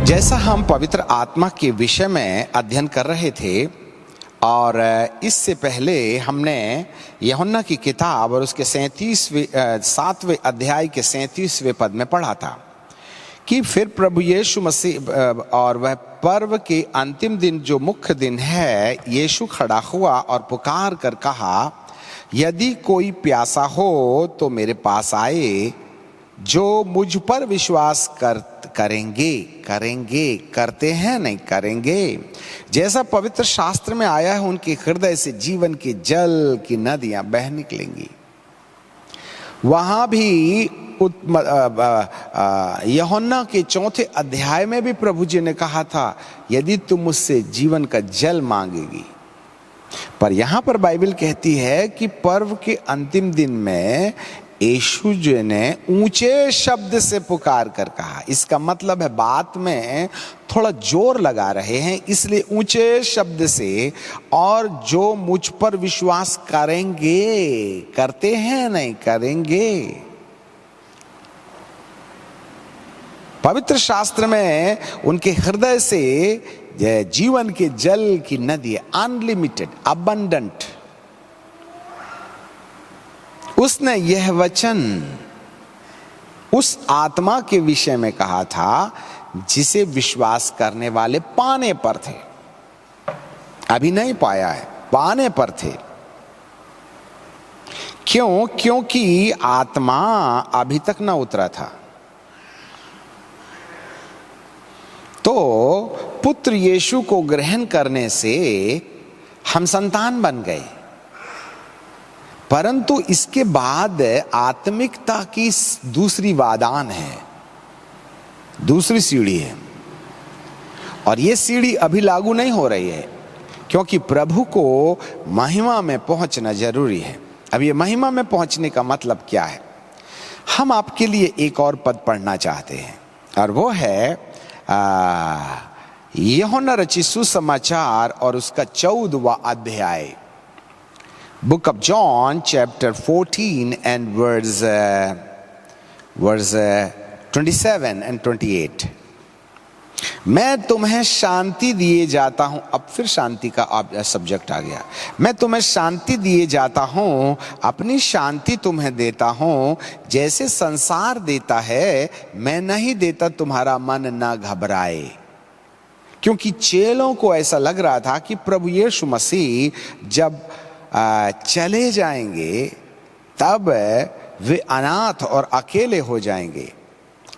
जैसा हम पवित्र आत्मा के विषय में अध्ययन कर रहे थे और इससे पहले हमने यूहन्ना की किताब और उसके 7वें अध्याय के 37वें पद में पढ़ा था कि फिर प्रभु यीशु मसीह और वह पर्व के अंतिम दिन जो मुख्य दिन है, यीशु खड़ा हुआ और पुकार कर कहा, यदि कोई प्यासा हो तो मेरे पास आए, जो मुझ पर विश्वास करते हैं नहीं करेंगे, जैसा पवित्र शास्त्र में आया है, उनके हृदय से जीवन के जल की नदियां बह निकलेंगी। वहां भी यूहन्ना के 4 अध्याय में भी प्रभु जी ने कहा था, यदि तुम मुझसे जीवन का जल मांगेगी। पर यहां पर बाइबल कहती है कि पर्व के अंतिम दिन में यीशु जी ने ऊंचे शब्द से पुकार कर कहा। इसका मतलब है बात में थोड़ा जोर लगा रहे हैं, इसलिए ऊंचे शब्द से, और जो मुझ पर विश्वास करेंगे, करते हैं नहीं करेंगे। पवित्र शास्त्र में उनके हृदय से जीवन के जल की नदी, अनलिमिटेड, अबंडेंट। उसने यह वचन उस आत्मा के विषय में कहा था जिसे विश्वास करने वाले पाने पर थे। अभी नहीं पाया है, पाने पर थे। क्यों? क्योंकि आत्मा अभी तक ना उतरा था। तो पुत्र यीशु को ग्रहण करने से हम संतान बन गए, परंतु इसके बाद आत्मिकता की दूसरी वादान है, दूसरी सीढ़ी है, और ये सीढ़ी अभी लागू नहीं हो रही है, क्योंकि प्रभु को महिमा में पहुंचना जरूरी है। अब ये महिमा में पहुंचने का मतलब क्या है? हम आपके लिए एक और पद पढ़ना चाहते हैं, और वो है यूहन्ना रचित सुसमाचार और उसका 14वां अध्याय, Book of John, chapter 14 and verse 27 and 28। मैं तुम्हें शांति दिए जाता हूं। अब फिर शांति का सब्जेक्ट आ गया। मैं तुम्हें शांति दिए जाता हूं, अपनी शांति तुम्हें देता हूं, जैसे संसार देता है, मैं नहीं देता, तुम्हारा मन ना घबराए। क्योंकि चेलों को ऐसा लग रहा था कि प्रभु यीशु मसीह जब चले जाएंगे तब वे अनाथ और अकेले हो जाएंगे।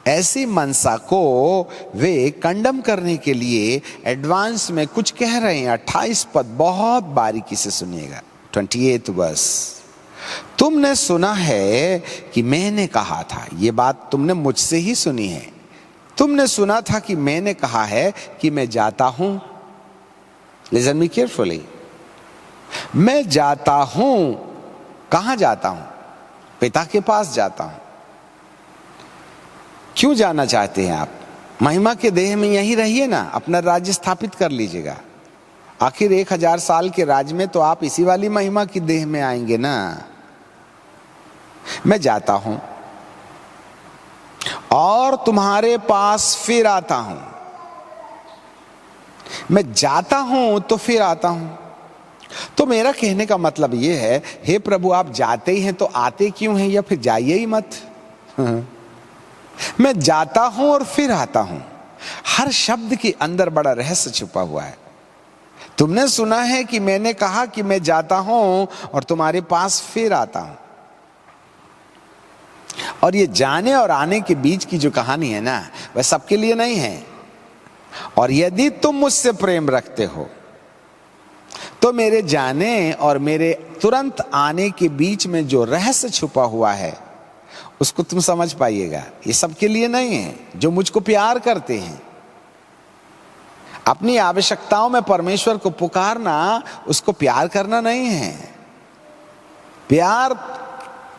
ऐसी मनसा को वे कंडम करने के लिए एडवांस में कुछ कह रहे हैं। 28 पद बहुत बारीकी से सुनिएगा। 28 वर्स, तुमने सुना है कि मैंने कहा था, ये बात तुमने मुझसे ही सुनी है। तुमने सुना था कि मैंने कहा है कि मैं जाता हूं। Listen me carefully. मैं जाता हूं। कहां जाता हूं? पिता के पास जाता हूं। क्यों जाना चाहते हैं आप? महिमा के देह में यहीं रहिए ना, अपना राज्य स्थापित कर लीजिएगा। आखिर 1000 साल के राज में तो आप इसी वाली महिमा की देह में आएंगे ना। मैं जाता हूं और तुम्हारे पास फिर आता हूं। मैं जाता हूं तो फिर आता हूं। तो मेरा कहने का मतलब यह है, हे प्रभु, आप जाते ही हैं तो आते क्यों हैं, या फिर जाइए ही मत। मैं जाता हूं और फिर आता हूं। हर शब्द के अंदर बड़ा रहस्य छुपा हुआ है। तुमने सुना है कि मैंने कहा कि मैं जाता हूं और तुम्हारे पास फिर आता हूं। और ये जाने और आने के बीच की जो कहानी है ना, वह सबके लिए नहीं है। और यदि तुम मुझसे प्रेम रखते हो तो मेरे जाने और मेरे तुरंत आने के बीच में जो रहस्य छुपा हुआ है उसको तुम समझ पाइएगा। ये सबके लिए नहीं है। जो मुझको प्यार करते हैं, अपनी आवश्यकताओं में परमेश्वर को पुकारना, उसको प्यार करना नहीं है। प्यार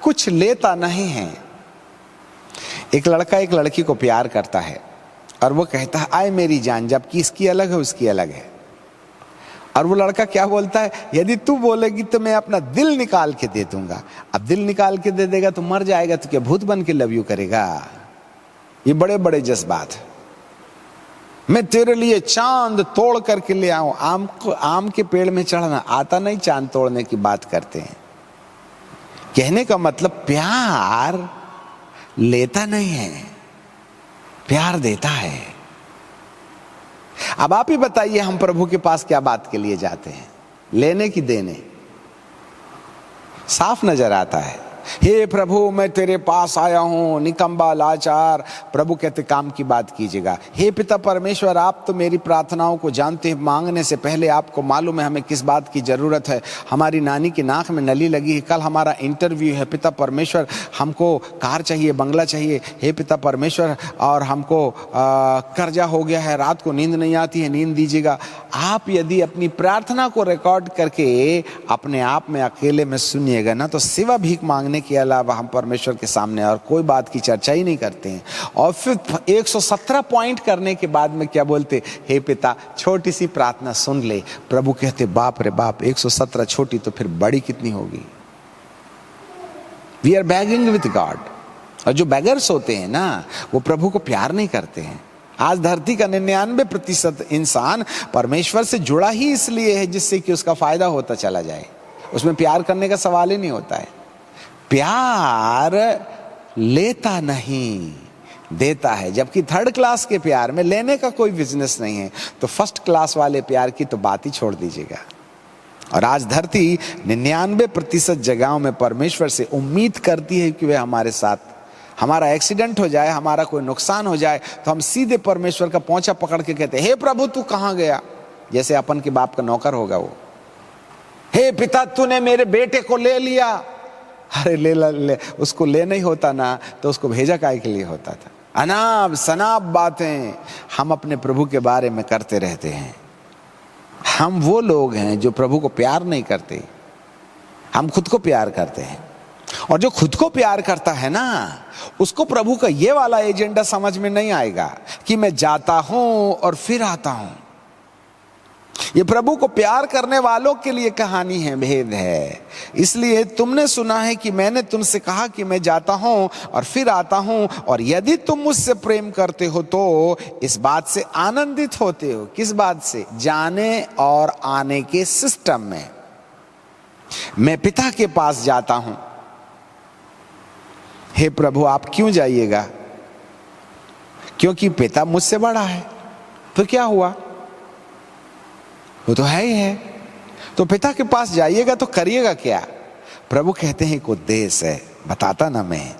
कुछ लेता नहीं है। एक लड़का एक लड़की को प्यार करता है और वो कहता है, आए मेरी जान, जबकि इसकी अलग है उसकी अलग है। और वो लड़का क्या बोलता है, यदि तू बोलेगी तो मैं अपना दिल निकाल के दे दूंगा। अब दिल निकाल के दे देगा तो मर जाएगा, तो क्या भूत बन के लव यू करेगा? ये बड़े बड़े जज्बात। मैं तेरे लिए चांद तोड़ करके ले आऊं। आम के पेड़ में चढ़ना आता नहीं, चांद तोड़ने की बात करते हैं। कहने का मतलब प्यार लेता नहीं है, प्यार देता है। अब आप ही बताइए, हम प्रभु के पास क्या बात के लिए जाते हैं, लेने की देने? साफ नजर आता है, हे प्रभु मैं तेरे पास आया हूं, निकम्बा लाचार। प्रभु कहते काम की बात कीजिएगा। हे पिता परमेश्वर, आप तो मेरी प्रार्थनाओं को जानते हैं, मांगने से पहले आपको मालूम है हमें किस बात की जरूरत है। हमारी नानी की नाक में नली लगी है, कल हमारा इंटरव्यू है पिता परमेश्वर, हमको कार चाहिए, बंगला चाहिए हे पिता परमेश्वर, और हमको कर्जा हो गया है, रात को नींद नहीं आती है, नींद दीजिएगा। आप यदि अपनी प्रार्थना को रिकॉर्ड करके अपने आप में अकेले में सुनिएगा ना, तो सिवा भीख मांगने के अलावा हम परमेश्वर के सामने और कोई बात की चर्चा ही नहीं करते हैं। और फिर 117 पॉइंट करने के बाद में क्या बोलते, हे पिता छोटी सी प्रार्थना सुन ले। प्रभु कहते बाप रे बाप, 117 छोटी तो फिर बड़ी कितनी होगी। We are begging with God. और जो बैगर्स होते हैं ना, वो प्रभु को प्यार नहीं करते हैं। आज धरती का 99% इंसान परमेश्वर से जुड़ा ही इसलिए है जिससे कि उसका फायदा होता चला जाए, उसमें प्यार करने का सवाल ही नहीं होता है। प्यार लेता नहीं, देता है। जबकि थर्ड क्लास के प्यार में लेने का कोई बिजनेस नहीं है, तो फर्स्ट क्लास वाले प्यार की तो बात ही छोड़ दीजिएगा। और आज धरती 99% जगहों में परमेश्वर से उम्मीद करती है कि वे हमारे साथ, हमारा एक्सीडेंट हो जाए, हमारा कोई नुकसान हो जाए, तो हम सीधे परमेश्वर का पोंछा पकड़ के कहते हे प्रभु तू कहां गया, जैसे अपन के बाप का नौकर होगा वो। हे पिता तूने मेरे बेटे को ले लिया। अरे ले उसको ले नहीं होता ना, तो उसको भेजा काहे के लिए होता था। अनाप शनाप बातें हम अपने प्रभु के बारे में करते रहते हैं। हम वो लोग हैं जो प्रभु को प्यार नहीं करते, हम खुद को प्यार करते हैं। और जो खुद को प्यार करता है ना, उसको प्रभु का ये वाला एजेंडा समझ में नहीं आएगा कि मैं जाता हूं और फिर आता हूं। ये प्रभु को प्यार करने वालों के लिए कहानी है, भेद है। इसलिए तुमने सुना है कि मैंने तुमसे कहा कि मैं जाता हूं और फिर आता हूं, और यदि तुम मुझसे प्रेम करते हो तो इस बात से आनंदित होते हो। किस बात से? जाने और आने के सिस्टम में। मैं पिता के पास जाता हूं। हे प्रभु आप क्यों जाइएगा? क्योंकि पिता मुझसे बड़ा है। तो क्या हुआ? वो तो है ही है। तो पिता के पास जाइएगा तो करिएगा क्या? प्रभु कहते हैं एक उद्देश्य है, बताता ना मैं।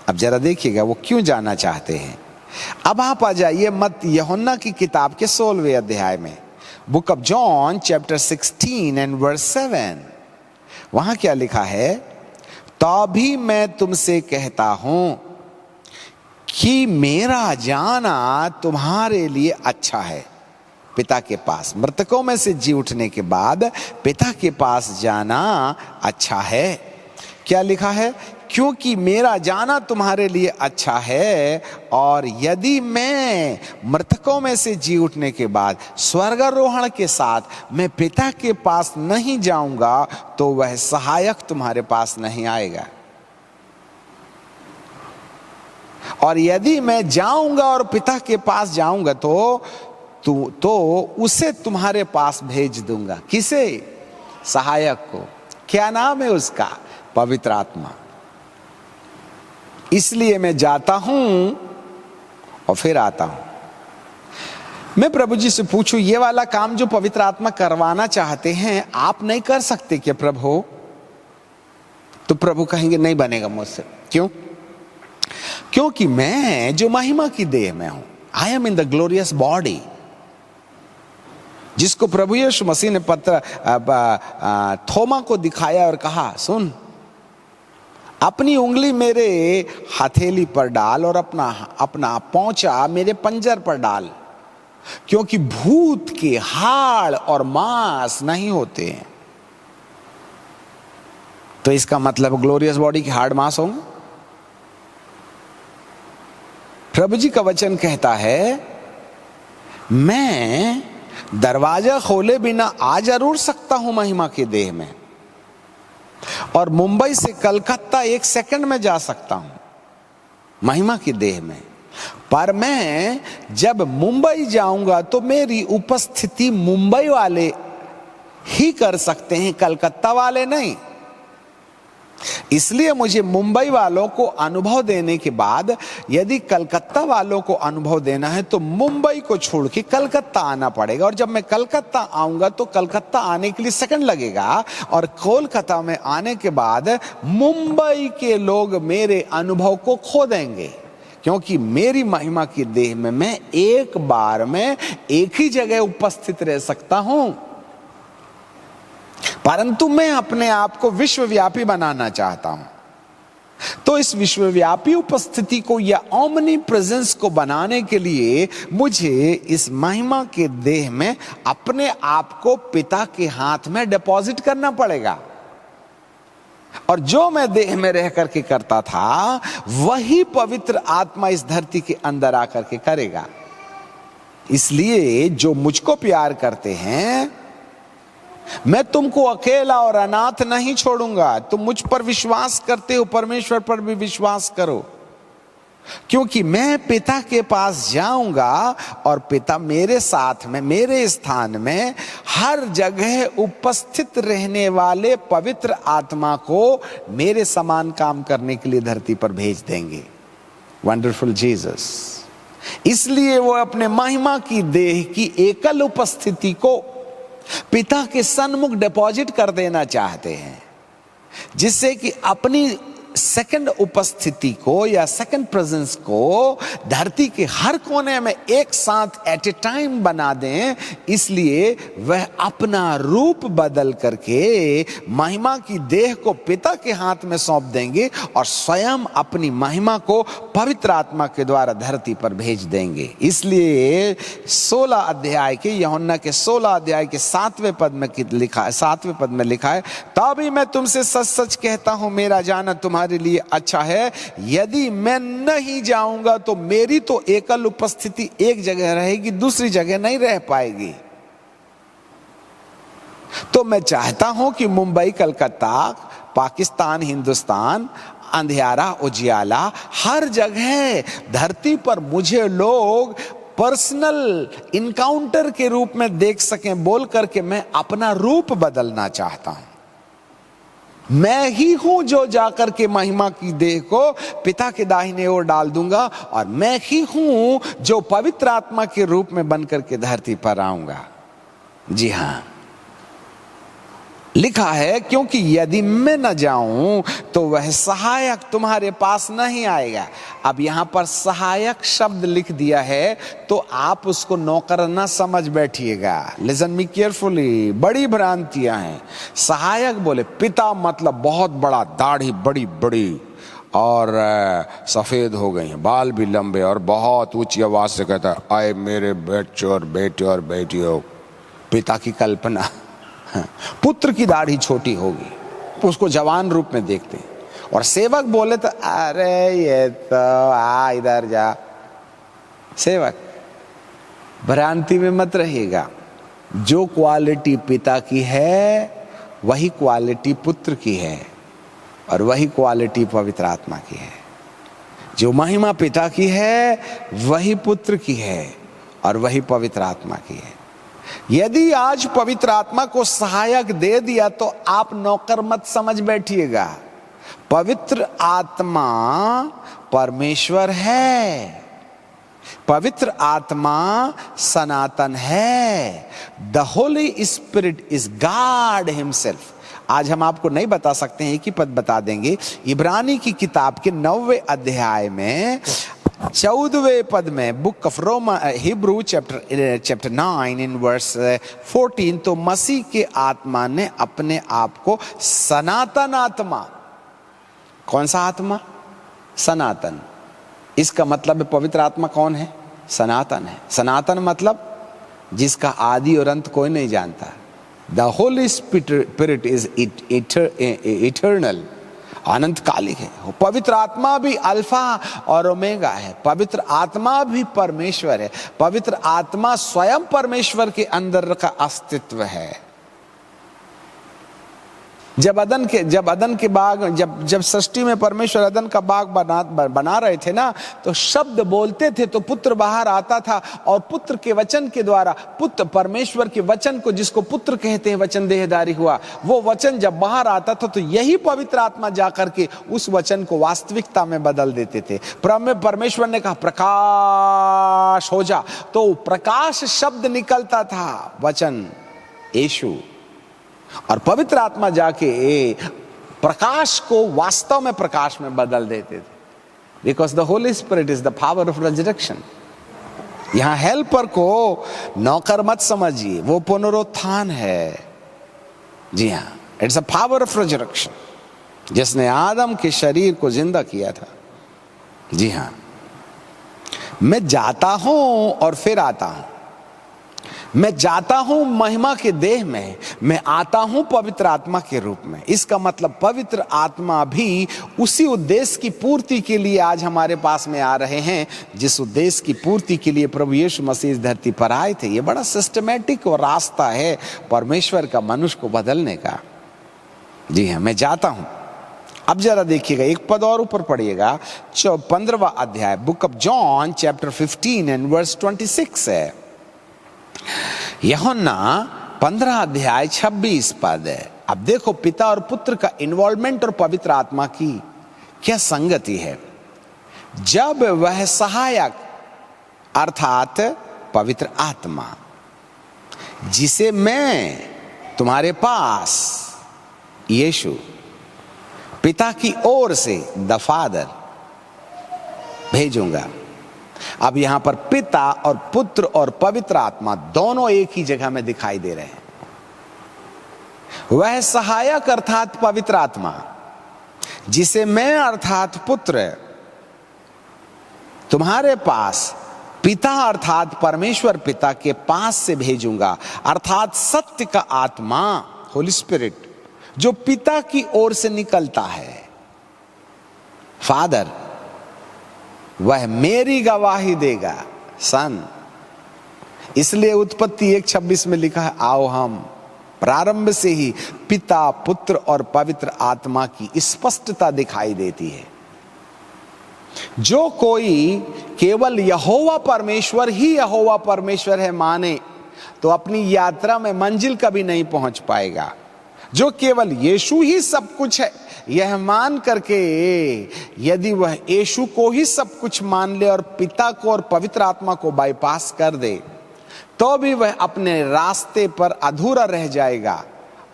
अब जरा देखिएगा वो क्यों जाना चाहते हैं। अब आप आ जाइए मत्ती यूहन्ना की किताब के 16वें अध्याय में, book of John chapter 16 and verse 7। वहां क्या लिखा है? तो भी मैं तुमसे कहता हूं कि मेरा जाना तुम्हारे लिए अच्छा है। पिता के पास, मृतकों में से जी उठने के बाद पिता के पास जाना अच्छा है। क्या लिखा है? क्योंकि मेरा जाना तुम्हारे लिए अच्छा है, और यदि मैं मृतकों में से जी उठने के बाद स्वर्गारोहण के साथ मैं पिता के पास नहीं जाऊंगा तो वह सहायक तुम्हारे पास नहीं आएगा। और यदि मैं जाऊंगा और पिता के पास जाऊंगा तो उसे तुम्हारे पास भेज दूंगा। किसे? सहायक को। क्या नाम है उसका? पवित्र आत्मा। इसलिए मैं जाता हूं और फिर आता हूं। मैं प्रभु जी से पूछूं, ये वाला काम जो पवित्र आत्मा करवाना चाहते हैं आप नहीं कर सकते क्या प्रभु? तो प्रभु कहेंगे नहीं बनेगा मुझसे। क्यों? क्योंकि मैं जो महिमा की देह में हूं, I am in the glorious body, जिसको प्रभु यीशु मसीह ने थोमा को दिखाया और कहा सुन, अपनी उंगली मेरे हथेली पर डाल और अपना पोंछा मेरे पंजर पर डाल, क्योंकि भूत के हाड़ और मांस नहीं होते हैं। तो इसका मतलब ग्लोरियस बॉडी के हाड़ मांस होंगे? प्रभु जी का वचन कहता है मैं दरवाजा खोले बिना आ जरूर सकता हूं महिमा की देह में, और मुंबई से कलकत्ता 1 सेकंड में जा सकता हूं महिमा की देह में। पर मैं जब मुंबई जाऊंगा तो मेरी उपस्थिति मुंबई वाले ही कर सकते हैं, कलकत्ता वाले नहीं। इसलिए मुझे मुंबई वालों को अनुभव देने के बाद यदि कलकत्ता वालों को अनुभव देना है तो मुंबई को छोड़ के कलकत्ता आना पड़ेगा। और जब मैं कलकत्ता आऊंगा तो कलकत्ता आने के लिए सेकंड लगेगा, और कोलकाता में आने के बाद मुंबई के लोग मेरे अनुभव को खो देंगे, क्योंकि मेरी महिमा की देह में मैं एक बार में एक ही जगह उपस्थित रह सकता हूं, परंतु मैं अपने आप को विश्वव्यापी बनाना चाहता हूं। तो इस विश्वव्यापी उपस्थिति को या ओमनी प्रेजेंस को बनाने के लिए मुझे इस महिमा के देह में अपने आप को पिता के हाथ में डिपॉजिट करना पड़ेगा। और जो मैं देह में रह करके करता था वही पवित्र आत्मा इस धरती के अंदर आकर के करेगा। इसलिए जो मुझको प्यार करते हैं, मैं तुमको अकेला और अनाथ नहीं छोड़ूंगा। तुम मुझ पर विश्वास करते हो, परमेश्वर पर भी विश्वास करो, क्योंकि मैं पिता के पास जाऊंगा और पिता मेरे साथ में, मेरे स्थान में हर जगह उपस्थित रहने वाले पवित्र आत्मा को मेरे समान काम करने के लिए धरती पर भेज देंगे। Wonderful Jesus. इसलिए वो अपने महिमा की देह की एकल उपस्थिति को पिता के सन्मुख डिपॉजिट कर देना चाहते हैं, जिससे कि अपनी सेकंड उपस्थिति को या सेकंड प्रेजेंस को धरती के हर कोने में एक साथ एट ए टाइम बना दें। इसलिए वह अपना रूप बदल करके महिमा की देह को पिता के हाथ में सौंप देंगे और स्वयं अपनी महिमा को पवित्र आत्मा के द्वारा धरती पर भेज देंगे। इसलिए 16 अध्याय के, यूहन्ना के 16 अध्याय के 7वें पद में लिखा है, 7वें पद में लिखा है, तभी मैं तुमसे सच सच कहता हूं मेरा जाना तुम्हारे लिए अच्छा है। यदि मैं नहीं जाऊंगा तो मेरी तो एकल उपस्थिति एक जगह रहेगी, दूसरी जगह नहीं रह पाएगी। तो मैं चाहता हूं कि मुंबई, कलकत्ता, पाकिस्तान, हिंदुस्तान, अंधियारा, उजियाला, हर जगह धरती पर मुझे लोग पर्सनल इनकाउंटर के रूप में देख सकें। बोल करके मैं अपना रूप बदलना चाहता हूं। मैं ही हूं जो जाकर के महिमा की देह को पिता के दाहिने ओर डाल दूंगा, और मैं ही हूं जो पवित्र आत्मा के रूप में बनकर के धरती पर आऊंगा। जी हां, लिखा है, क्योंकि यदि मैं न जाऊं तो वह सहायक तुम्हारे पास नहीं आएगा। अब यहां पर सहायक शब्द लिख दिया है, तो आप उसको नौकर ना समझ बैठिएगा। लिसन मी केयरफुली, बड़ी भ्रांतियां हैं। सहायक बोले पिता मतलब बहुत बड़ा, दाढ़ी बड़ी बड़ी और सफेद हो गई हैं, बाल भी लंबे, और बहुत ऊंची आवाज से कहता है, आए मेरे बच्चों और बेटे और बेटियों। पिता की कल्पना, पुत्र की दाढ़ी छोटी होगी, उसको जवान रूप में देखते हैं। और सेवक बोले तो अरे ये तो आ इधर जा। सेवक, भ्रांति में मत रहिएगा। जो क्वालिटी पिता की है वही क्वालिटी पुत्र की है, और वही क्वालिटी पवित्र आत्मा की है। जो महिमा पिता की है वही पुत्र की है, और वही पवित्र आत्मा की है। यदि आज पवित्र आत्मा को सहायक दे दिया तो आप नौकर मत समझ बैठिएगा। पवित्र आत्मा परमेश्वर है, पवित्र आत्मा सनातन है। The holy spirit is God himself. आज हम आपको नहीं बता सकते हैं, एक ही पद बता देंगे। इब्रानी की किताब के 9वें अध्याय में 14वें पद में, book of Roma Hebrews chapter 9 in verse 14, तो मसीह के आत्मा ने अपने आप को सनातन आत्मा, कौन सा आत्मा? सनातन। इसका मतलब पवित्र आत्मा कौन है? सनातन है। सनातन मतलब जिसका आदि और अंत कोई नहीं जानता। The holy spirit is eternal, अनंतकालिक है। पवित्र आत्मा भी अल्फा और ओमेगा है। पवित्र आत्मा भी परमेश्वर है। पवित्र आत्मा स्वयं परमेश्वर के अंदर का अस्तित्व है। जब अदन के बाग, जब सृष्टि में परमेश्वर अदन का बाग बना रहे थे ना, तो शब्द बोलते थे तो पुत्र बाहर आता था, और पुत्र के वचन के द्वारा, पुत्र परमेश्वर के वचन को जिसको पुत्र कहते हैं, वचन देहधारी हुआ, वो वचन जब बाहर आता था तो यही पवित्र आत्मा जाकर के उस वचन को वास्तविकता में बदल देते थे। परमेश्वर ने कहा प्रकाश हो जा, तो प्रकाश शब्द निकलता था, वचन यीशु, और पवित्र आत्मा जाके प्रकाश को वास्तव में प्रकाश में बदल देते थे। Because the holy spirit is the power of resurrection. यहां हेल्पर को नौकर मत समझिए, वो पुनरुत्थान है। जी हां, it's a power of resurrection, जिसने आदम के शरीर को जिंदा किया था। जी हां, मैं जाता हूं और फिर आता हूं। मैं जाता हूं महिमा के देह में, मैं आता हूं पवित्र आत्मा के रूप में। इसका मतलब पवित्र आत्मा भी उसी उद्देश्य की पूर्ति के लिए आज हमारे पास में आ रहे हैं, जिस उद्देश्य की पूर्ति के लिए प्रभु यीशु मसीह इस धरती पर आए थे। ये बड़ा सिस्टमैटिक और रास्ता है परमेश्वर का मनुष्य को बदलने का। जी हाँ, मैं जाता हूं। अब जरा देखिएगा, एक पद और ऊपर पढ़िएगा, 15वां अध्याय, book of John chapter 15 and verse 26 है। यूहन्ना 15 अध्याय 26 पद है। अब देखो पिता और पुत्र का इन्वॉल्वमेंट और पवित्र आत्मा की क्या संगति है। जब वह सहायक अर्थात पवित्र आत्मा, जिसे मैं तुम्हारे पास, यीशु, पिता की ओर से द फादर भेजूंगा। अब यहां पर पिता और पुत्र और पवित्र आत्मा दोनों एक ही जगह में दिखाई दे रहे हैं। वह सहायक अर्थात पवित्र आत्मा, जिसे मैं अर्थात पुत्र तुम्हारे पास, पिता अर्थात परमेश्वर पिता के पास से भेजूंगा, अर्थात सत्य का आत्मा, होली स्पिरिट, जो पिता की ओर से निकलता है, फादर, वह मेरी गवाही देगा, सन। इसलिए उत्पत्ति 1:26 में लिखा है, आओ हम। प्रारंभ से ही पिता, पुत्र और पवित्र आत्मा की स्पष्टता दिखाई देती है। जो कोई केवल यहोवा परमेश्वर ही यहोवा परमेश्वर है माने, तो अपनी यात्रा में मंजिल कभी नहीं पहुंच पाएगा। जो केवल यीशु ही सब कुछ है यह मान करके, यदि वह यीशु को ही सब कुछ मान ले और पिता को और पवित्र आत्मा को बाईपास कर दे, तो भी वह अपने रास्ते पर अधूरा रह जाएगा।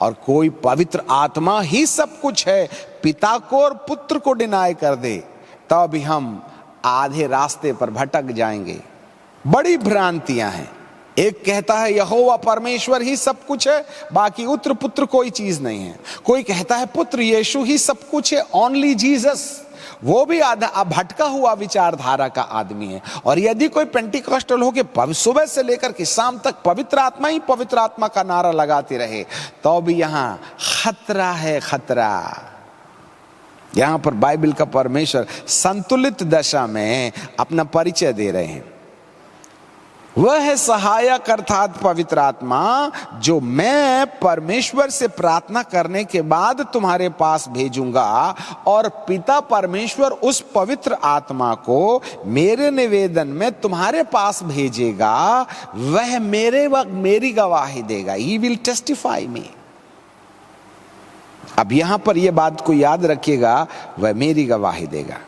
और कोई पवित्र आत्मा ही सब कुछ है, पिता को और पुत्र को डिनाई कर दे, तो भी हम आधे रास्ते पर भटक जाएंगे। बड़ी भ्रांतियां हैं। एक कहता है यहोवा परमेश्वर ही सब कुछ है, बाकी उत्तर पुत्र कोई चीज नहीं है। कोई कहता है पुत्र यीशु ही सब कुछ है, ओनली जीसस। वो भी आधा भटका हुआ विचारधारा का आदमी है। और यदि कोई पेंटिकॉस्टल हो के सुबह से लेकर के शाम तक पवित्र आत्मा ही पवित्र आत्मा का नारा लगाते रहे, तो भी यहां खतरा है, खतरा। यहां पर बाइबल का परमेश्वर संतुलित दशा में अपना परिचय दे रहे हैं। वह है सहायक अर्थात पवित्र आत्मा, जो मैं परमेश्वर से प्रार्थना करने के बाद तुम्हारे पास भेजूंगा, और पिता परमेश्वर उस पवित्र आत्मा को मेरे निवेदन में तुम्हारे पास भेजेगा। वह मेरी गवाही देगा। He will testify me। अब यहां पर यह बात को याद रखिएगा, वह मेरी गवाही देगा।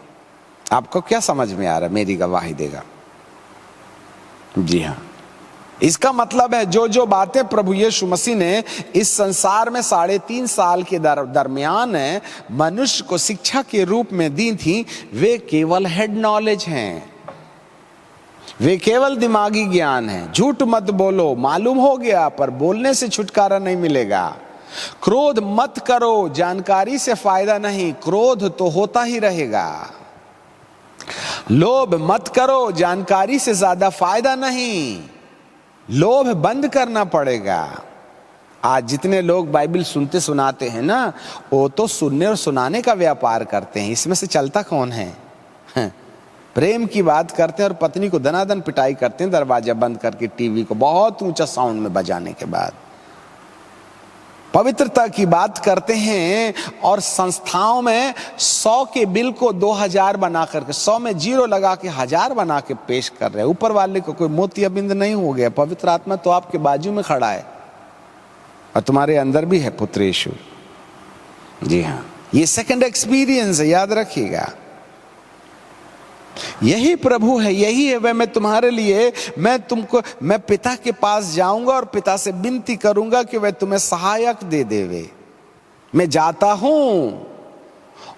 आपको क्या समझ में आ रहा है, मेरी गवाही देगा? जी हाँ, इसका मतलब है जो जो बातें प्रभु यीशु मसीह ने इस संसार में 3.5 साल के दरमियान मनुष्य को शिक्षा के रूप में दी थी, वे केवल हेड नॉलेज हैं, वे केवल दिमागी ज्ञान है। झूठ मत बोलो, मालूम हो गया, पर बोलने से छुटकारा नहीं मिलेगा। क्रोध मत करो, जानकारी से फायदा नहीं, क्रोध तो होता ही रहेगा। लोभ मत करो, जानकारी से ज्यादा फायदा नहीं, लोभ बंद करना पड़ेगा। आज जितने लोग बाइबल सुनते सुनाते हैं ना, वो तो सुनने और सुनाने का व्यापार करते हैं। इसमें से चलता कौन है? प्रेम की बात करते हैं और पत्नी को दनादन पिटाई करते हैं, दरवाजा बंद करके टीवी को बहुत ऊंचा साउंड में बजाने के बाद। पवित्रता की बात करते हैं और संस्थाओं में 100 के बिल को 2000 बना करके 100 में 0 लगा के 1000 बना के पेश कर रहे हैं। ऊपर वाले को कोई मोतियाबिंद नहीं हो गया। पवित्र आत्मा तो आपके बाजू में खड़ा है और तुम्हारे अंदर भी है पुत्र यीशु। जी हाँ, ये सेकंड एक्सपीरियंस है, याद रखिएगा। यही प्रभु है, यही है वह। मैं तुम्हारे लिए, मैं पिता के पास जाऊंगा और पिता से विनती करूंगा कि वह तुम्हें सहायक दे देवे। मैं जाता हूं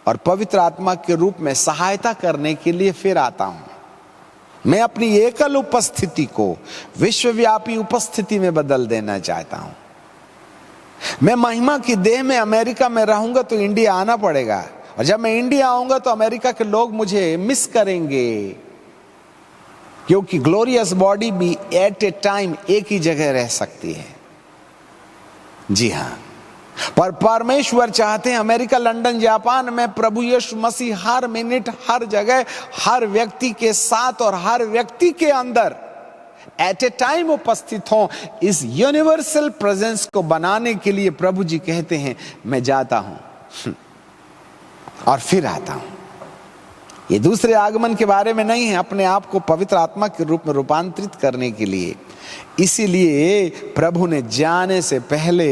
और पवित्र आत्मा के रूप में सहायता करने के लिए फिर आता हूं। मैं अपनी एकल उपस्थिति को विश्वव्यापी उपस्थिति में बदल देना चाहता हूं। मैं महिमा की देह में अमेरिका में रहूंगा तो इंडिया आना पड़ेगा, और जब मैं इंडिया आऊंगा तो अमेरिका के लोग मुझे मिस करेंगे, क्योंकि ग्लोरियस बॉडी भी एट ए टाइम एक ही जगह रह सकती है। जी हां, पर परमेश्वर चाहते हैं अमेरिका, लंदन, जापान में प्रभु यीशु मसीह हर मिनट, हर जगह, हर व्यक्ति के साथ और हर व्यक्ति के अंदर एट ए टाइम उपस्थित हो। इस यूनिवर्सल प्रेजेंस को बनाने के लिए प्रभु जी कहते हैं मैं जाता हूं और फिर आता हूं। ये दूसरे आगमन के बारे में नहीं है, अपने आप को पवित्र आत्मा के रूप में रूपांतरित करने के लिए। इसीलिए प्रभु ने जाने से पहले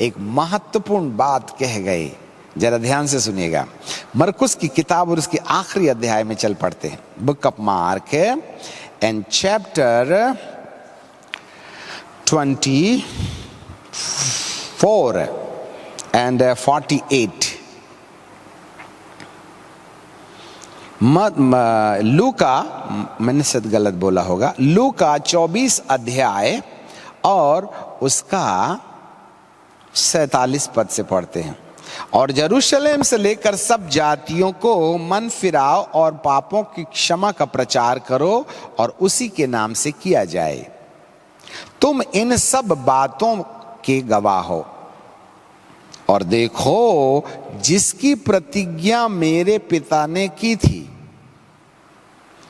एक महत्वपूर्ण बात कह गए। जरा ध्यान से सुनिएगा। मरकुस की किताब और उसके आखिरी अध्याय में चल पड़ते हैं। Book of mark and chapter 24 and 48। लूका, मैंने शायद गलत बोला होगा, लूका 24 अध्याय और उसका 47 पद से पढ़ते हैं। और यरूशलेम से लेकर सब जातियों को मन फिराओ और पापों की क्षमा का प्रचार करो और उसी के नाम से किया जाए। तुम इन सब बातों के गवाह हो। और देखो, जिसकी प्रतिज्ञा मेरे पिता ने की थी।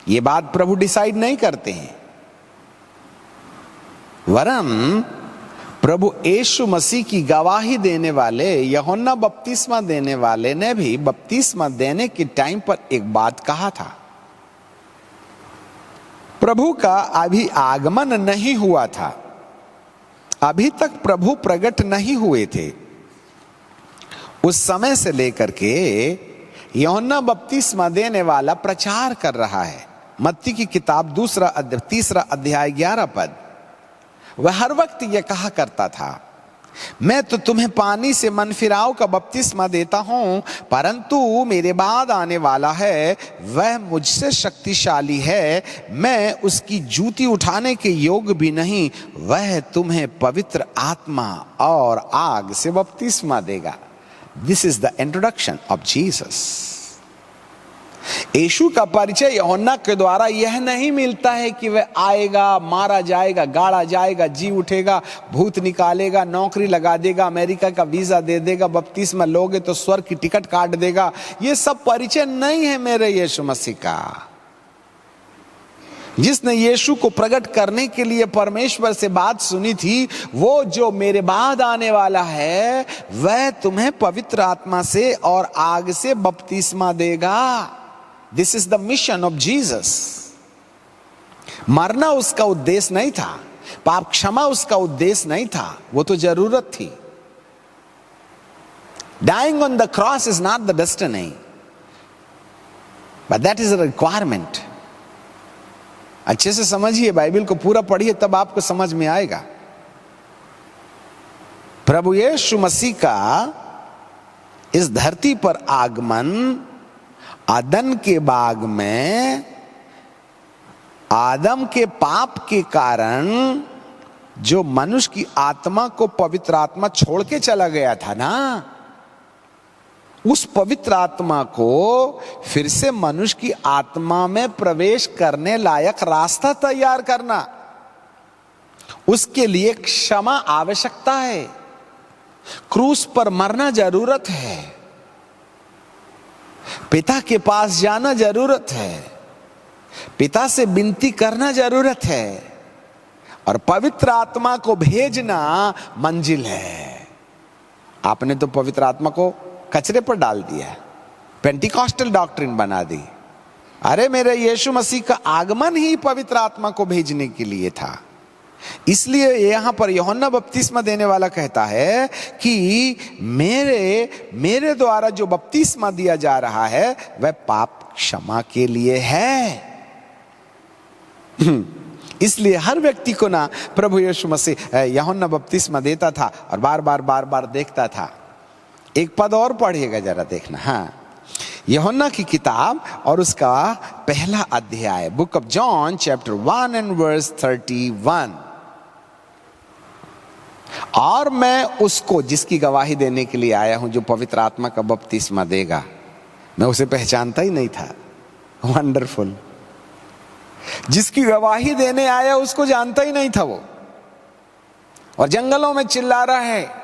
ये बात प्रभु डिसाइड नहीं करते हैं, वरन प्रभु यीशु मसीह की गवाही देने वाले यूहन्ना बपतिस्मा देने वाले ने भी बपतिस्मा देने के टाइम पर एक बात कहा था। प्रभु का अभी आगमन नहीं हुआ था, अभी तक प्रभु प्रकट नहीं हुए थे। उस समय से लेकर के यूहन्ना बपतिस्मा देने वाला प्रचार कर रहा है। मत्ती की किताब 3 अध्याय 11 पद। वह हर वक्त यह कहा करता था, मैं तो तुम्हें पानी से मन फिराव का बपतिस्मा देता हूं, परंतु मेरे बाद आने वाला है, वह मुझसे शक्तिशाली है, मैं उसकी जूती उठाने के योग्य भी नहीं। वह तुम्हें पवित्र आत्मा और आग से बपतिस्मा देगा। This is the introduction of Jesus. यीशु का परिचय यूहन्ना के द्वारा यह नहीं मिलता है कि वह आएगा, मारा जाएगा, गाड़ा जाएगा, जी उठेगा, भूत निकालेगा, नौकरी लगा देगा, अमेरिका का वीजा दे देगा, बपतिस्मा लोगे तो स्वर्ग की टिकट काट देगा। यह सब परिचय नहीं है मेरे यीशु मसीह का। जिसने यीशु को प्रकट करने के लिए परमेश्वर से बात सुनी थी, वो जो मेरे बाद आने वाला है, वह तुम्हें पवित्र आत्मा से और आग से बपतिस्मा देगा। This is the mission of Jesus. मरना उसका उद्देश्य नहीं था, पाप क्षमा उसका उद्देश्य नहीं था, वो तो जरूरत थी। Dying on the cross is not the destiny, but that is a requirement. अच्छे से समझिए, बाइबल को पूरा पढ़िए, तब आपको समझ में आएगा। प्रभु यीशु मसीह का इस धरती पर आगमन अदन के बाग में आदम के पाप के कारण जो मनुष्य की आत्मा को पवित्र आत्मा छोड़ के चला गया था ना, उस पवित्र आत्मा को फिर से मनुष्य की आत्मा में प्रवेश करने लायक रास्ता तैयार करना, उसके लिए क्षमा आवश्यकता है। क्रूस पर मरना जरूरत है, पिता के पास जाना जरूरत है, पिता से विनती करना जरूरत है, और पवित्र आत्मा को भेजना मंजिल है। आपने तो पवित्र आत्मा को कचरे पर डाल दिया, पेंटिकॉस्टल डॉक्ट्रिन बना दी। अरे मेरे यीशु मसीह का आगमन ही पवित्र आत्मा को भेजने के लिए था। इसलिए यहां पर यूहन्ना बपतिस्मा देने वाला कहता है कि मेरे द्वारा जो बपतिस्मा दिया जा रहा है वह पाप क्षमा के लिए है। इसलिए हर व्यक्ति को ना प्रभु यीशु मसीह यूहन्ना बपतिस्मा देता था और बार बार देखता था। एक पद और पढ़िएगा जरा, देखना। हाँ, यूहन्ना की किताब और उसका पहला अध्याय, book of John chapter 1 and verse 31। और मैं उसको, जिसकी गवाही देने के लिए आया हूं, जो पवित्र आत्मा का बपतिस्मा देगा, मैं उसे पहचानता ही नहीं था। वंडरफुल। जिसकी गवाही देने आया उसको जानता ही नहीं था वो, और जंगलों में चिल्ला रहा है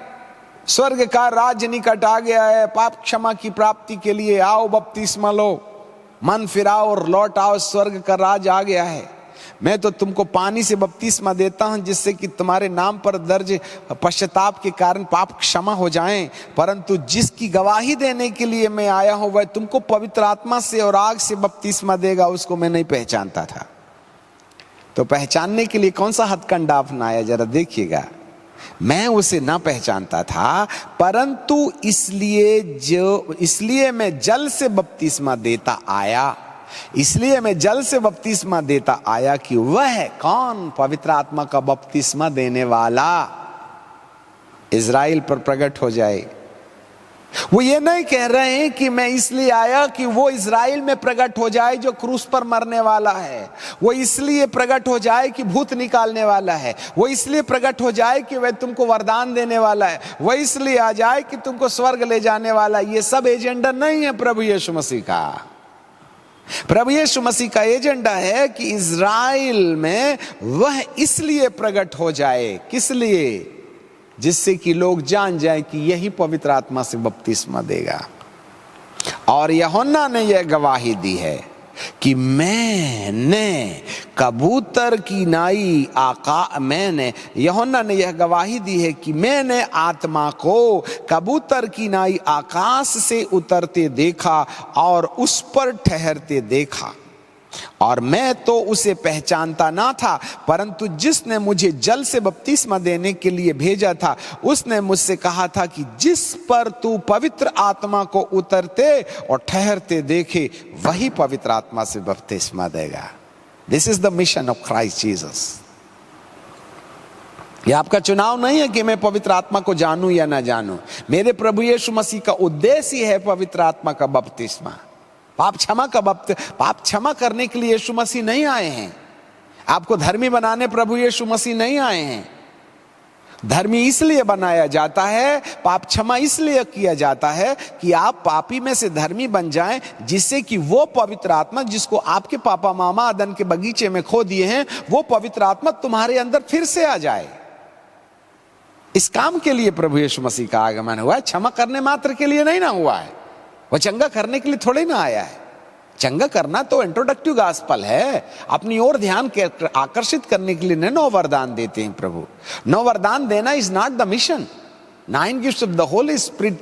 स्वर्ग का राज्य निकट आ गया है, पाप क्षमा की प्राप्ति के लिए आओ, बपतिस्मा लो, मन फिराओ और लौट आओ, स्वर्ग का राज आ गया है। मैं तो तुमको पानी से बपतिस्मा देता हूं जिससे कि तुम्हारे नाम पर दर्ज पश्चाताप के कारण पाप क्षमा हो जाएं, परंतु जिसकी गवाही देने के लिए मैं आया हूं वह तुमको पवित्र आत्मा से और आग से बपतिस्मा देगा। उसको मैं नहीं पहचानता था। तो पहचानने के लिए कौन सा हथकंडा अपनाया, जरा देखिएगा। मैं उसे ना पहचानता था, परंतु इसलिए मैं जल से बपतिस्मा देता आया, इसलिए मैं जल से बपतिस्मा देता आया कि वह कौन, पवित्र आत्मा का बपतिस्मा देने वाला इज़राइल पर प्रकट हो जाए। वो ये नहीं कह रहे हैं कि मैं इसलिए आया कि वो इज़राइल में प्रकट हो जाए जो क्रूस पर मरने वाला है, वो इसलिए प्रकट हो जाए कि भूत निकालने वाला है, वो इसलिए प्रकट हो जाए कि वह तुमको वरदान देने वाला है, वो इसलिए आ जाए कि तुमको स्वर्ग ले जाने वाला है। ये सब एजेंडा नहीं है प्रभु यीशु मसीह का। प्रभु यीशु मसीह का एजेंडा है कि इज़राइल में वह इसलिए प्रकट हो जाए, किस लिए? जिससे कि लोग जान जाएं कि यही पवित्र आत्मा से बपतिस्मा देगा। और यूहन्ना ने यह गवाही दी है कि यूहन्ना ने यह गवाही दी है कि मैंने आत्मा को कबूतर की नाई आकाश से उतरते देखा और उस पर ठहरते देखा, और मैं तो उसे पहचानता ना था, परंतु जिसने मुझे जल से बपतिस्मा देने के लिए भेजा था उसने मुझसे कहा था कि जिस पर तू पवित्र आत्मा को उतरते और ठहरते देखे वही पवित्र आत्मा से बपतिस्मा देगा। This is the mission of Christ Jesus. ये आपका चुनाव नहीं है कि मैं पवित्र आत्मा को जानूं या ना जानूं। मेरे प्रभु यीशु मसीह का उद्देश्य ही है पवित्र आत्मा का बपतिस्मा, पाप क्षमा करने के लिए यीशु मसीह नहीं आए हैं। आपको धर्मी बनाने प्रभु यीशु मसीह नहीं आए हैं। धर्मी इसलिए बनाया जाता है, पाप क्षमा इसलिए किया जाता है कि आप पापी में से धर्मी बन जाएं, जिससे कि वो पवित्र आत्मा जिसको आपके पापा मामा अदन के बगीचे में खो दिए हैं, वो पवित्र आत्मा तुम्हारे अंदर फिर से आ जाए। इस काम के लिए प्रभु यीशु मसीह का आगमन हुआ है, क्षमा करने मात्र के लिए नहीं ना हुआ है। वो चंगा करने के लिए थोड़े ना आया है। चंगा करना तो इंट्रोडक्टिव गॉस्पेल है, अपनी ओर ध्यान आकर्षित करने के लिए नौ वरदान देते हैं प्रभु। नौ वरदान देना is not the mission. 9 gifts of the Holy Spirit,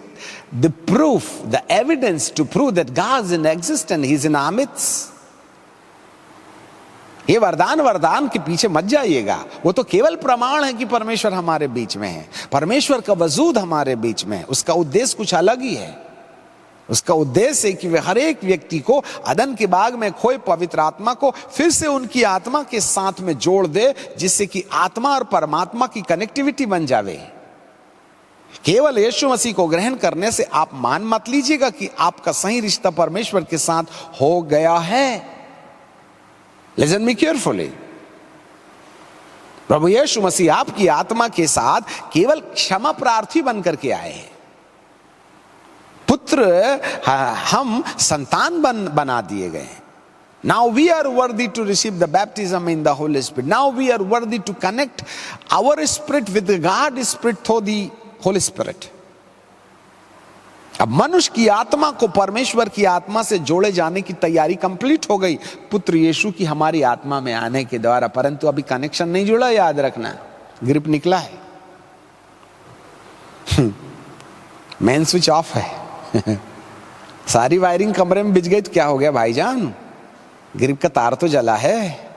the proof, the evidence to prove that God is in existence, He is in our midst. ये वरदान के पीछे मत जाइएगा, वो तो केवल प्रमाण है कि परमेश्वर हमारे बीच में है, परमेश्वर का वजूद हमारे बीच में है। उसका उद्देश्य कुछ अलग ही है। उसका उद्देश्य है कि वे हर एक व्यक्ति को अदन के बाग में खोए पवित्र आत्मा को फिर से उनकी आत्मा के साथ में जोड़ दे, जिससे कि आत्मा और परमात्मा की कनेक्टिविटी बन जावे। केवल यीशु मसीह को ग्रहण करने से आप मान मत लीजिएगा कि आपका सही रिश्ता परमेश्वर के साथ हो गया है। Listen me carefully. प्रभु यीशु मसीह आपकी आत्मा के साथ केवल क्षमा प्रार्थी बनकर के आए हैं। पुत्र हम संतान बना दिए गए। Now we are worthy to receive the baptism in the Holy Spirit. Now we are worthy to connect our spirit with the God Spirit through the Holy Spirit. अब मनुष्य की आत्मा को परमेश्वर की आत्मा से जोड़े जाने की तैयारी कंप्लीट हो गई पुत्र यीशु की हमारी आत्मा में आने के द्वारा, परंतु अभी कनेक्शन नहीं जुड़ा। याद रखना, ग्रिप निकला है। मेन स्विच ऑफ है। सारी वायरिंग कमरे में बिछ गई तो क्या हो गया भाईजान, ग्रिप का तार तो जला है।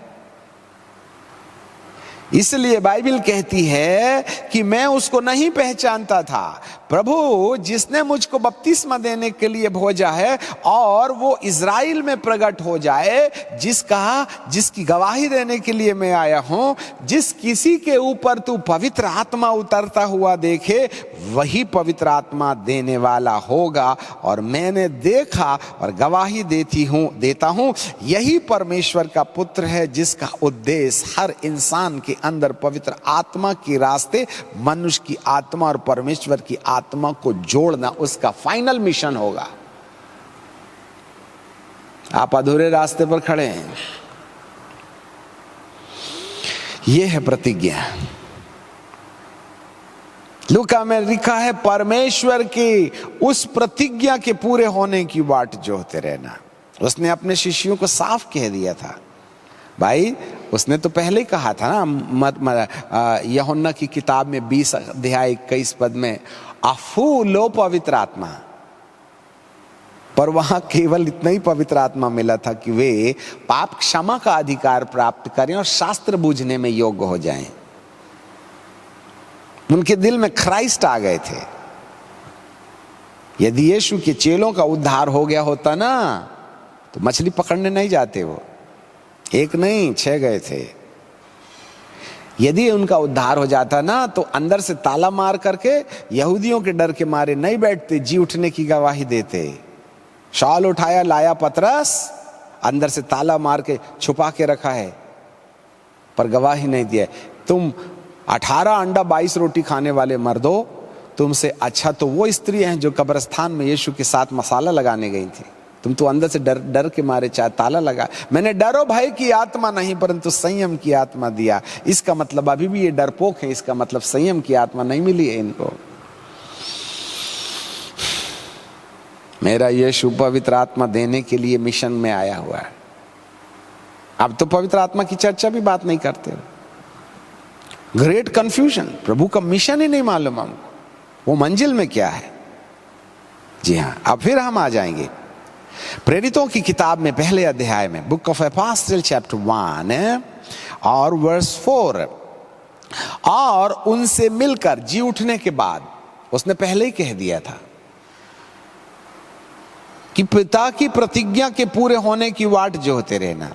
इसलिए बाइबल कहती है कि मैं उसको नहीं पहचानता था। प्रभु जिसने मुझको बपतिस्मा देने के लिए भेजा है और वो इज़राइल में प्रकट हो जाए, जिसकी गवाही देने के लिए मैं आया हूं, जिस किसी के ऊपर तू पवित्र आत्मा उतरता हुआ देखे वही पवित्र आत्मा देने वाला होगा। और मैंने देखा और गवाही देता हूं यही परमेश्वर का पुत्र है, जिसका उद्देश्य हर इंसान के अंदर पवित्र आत्मा के रास्ते मनुष्य की आत्मा और परमेश्वर की आत्मा को जोड़ना उसका फाइनल मिशन होगा। आप अधूरे रास्ते पर खड़े हैं। यह है प्रतिज्ञा। लूका में लिखा है परमेश्वर की उस प्रतिज्ञा के पूरे होने की वाट जोहते रहना। उसने अपने शिष्यों को साफ कह दिया था भाई, उसने तो पहले ही कहा था ना, यूहन्ना की किताब में 20 अध्याय 21 पद में, अफू लो पवित्र आत्मा। पर वहां केवल इतना ही पवित्र आत्मा मिला था कि वे पाप क्षमा का अधिकार प्राप्त करें और शास्त्र बूझने में योग्य हो जाएं। उनके दिल में क्राइस्ट आ गए थे। यदि यीशु के चेलों का उद्धार हो गया होता ना, तो मछली पकड़ने नहीं जाते, वो 1 नहीं 6 गए थे। यदि उनका उद्धार हो जाता ना, तो अंदर से ताला मार करके यहूदियों के डर के मारे नहीं बैठते, जी उठने की गवाही देते। शाल उठाया, लाया पतरस, अंदर से ताला मार के छुपा के रखा है, पर गवाही नहीं दिया। तुम 18 अंडा 22 रोटी खाने वाले मर्दों, तुमसे अच्छा तो वो स्त्री हैं जो कब्रिस्तान में यीशु के साथ मसाला लगाने गई थी। तुम तो अंदर से डर के मारे चाहे ताला लगा। मैंने डरो भय की आत्मा नहीं परंतु संयम की आत्मा दिया। इसका मतलब अभी भी ये डरपोक है, इसका मतलब संयम की आत्मा नहीं मिली है इनको। मेरा यीशु पवित्र आत्मा देने के लिए मिशन में आया हुआ है। अब तो पवित्र आत्मा की चर्चा भी बात नहीं करते। ग्रेट कंफ्यूजन, प्रभु का मिशन ही नहीं मालूम हमको, वो मंजिल में क्या है। जी हाँ, अब फिर हम आ जाएंगे प्रेरितों की किताब में पहले अध्याय में, बुक ऑफ एपोस्टल चैप्टर 1 और वर्स 4। और उनसे मिलकर जी उठने के बाद, उसने पहले ही कह दिया था कि पिता की प्रतिज्ञा के पूरे होने की वाट जोहते रहना।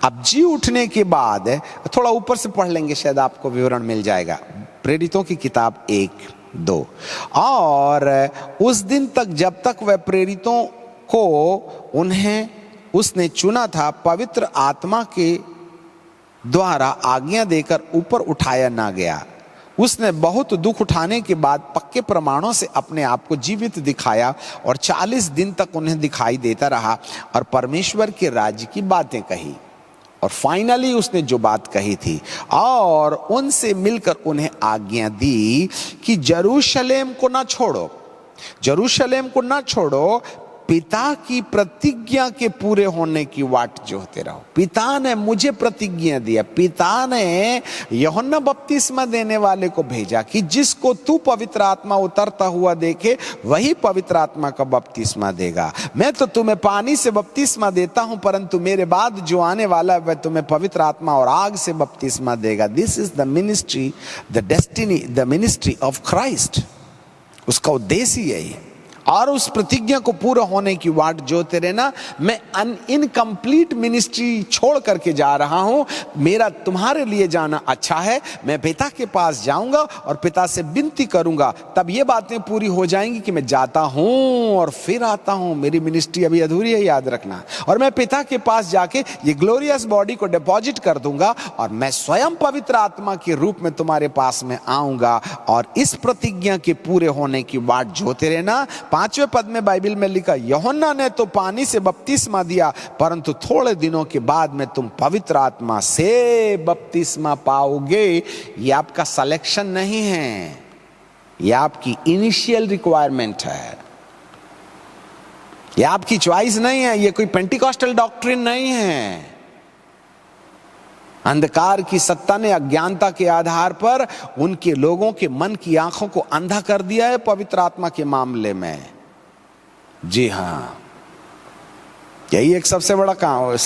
अब जी उठने के बाद थोड़ा ऊपर से पढ़ लेंगे, शायद आपको विवरण मिल जाएगा। प्रेरितों की किताब 1-2। और उस दिन तक जब तक वह प्रेरितों को उसने चुना था, पवित्र आत्मा के द्वारा आज्ञा देकर ऊपर उठाया ना गया। उसने बहुत दुख उठाने के बाद पक्के प्रमाणों से अपने आप को जीवित दिखाया और 40 दिन तक उन्हें दिखाई देता रहा और परमेश्वर के राज्य की बातें कही। और फाइनली उसने जो बात कही थी और उनसे मिलकर उन्हें आज्ञा दी कि यरूशलेम को ना छोड़ो, यरूशलेम को ना छोड़ो, पिता की प्रतिज्ञा के पूरे होने की वाट जोहते रहो। पिता ने मुझे प्रतिज्ञा दिया, पिता ने यूहन्ना बपतिस्मा देने वाले को भेजा कि जिसको तू पवित्र आत्मा उतरता हुआ देखे वही पवित्र आत्मा का बपतिस्मा देगा। मैं तो तुम्हें पानी से बपतिस्मा देता हूं, परंतु मेरे बाद जो आने वाला है वह तुम्हें पवित्र आत्मा और आग से बपतिस्मा देगा। This is the ministry, the destiny, the ministry of Christ. उसका उद्देश्य यही है। और उस प्रतिज्ञा को पूरा होने की वाट जोते रहना। मैं इनकम्प्लीट मिनिस्ट्री छोड़ करके जा रहा हूं, मेरा तुम्हारे लिए जाना अच्छा है। मैं पिता के पास जाऊंगा और पिता से विनती करूंगा, तब ये बातें पूरी हो जाएंगी कि मैं जाता हूं और फिर आता हूं। मेरी मिनिस्ट्री अभी अधूरी है, याद रखना। और मैं पिता के पास जाके ये ग्लोरियस बॉडी को डिपॉजिट कर दूंगा और मैं स्वयं पवित्र आत्मा के रूप में तुम्हारे पास में आऊंगा। और इस प्रतिज्ञा के पूरे होने की वाट जोते रहना। 5वें पद में बाइबल में लिखा, यूहन्ना ने तो पानी से बपतिस्मा दिया, परंतु थोड़े दिनों के बाद में तुम पवित्र आत्मा से बपतिस्मा पाओगे। यह आपका सिलेक्शन नहीं है, यह आपकी इनिशियल रिक्वायरमेंट है, यह आपकी चॉइस नहीं है, यह कोई पेंटिकॉस्टल डॉक्ट्रिन नहीं है। अंधकार की सत्ता ने अज्ञानता के आधार पर उनके लोगों के मन की आंखों को अंधा कर दिया है पवित्र आत्मा के मामले में। जी हां, यही एक सबसे बड़ा काम,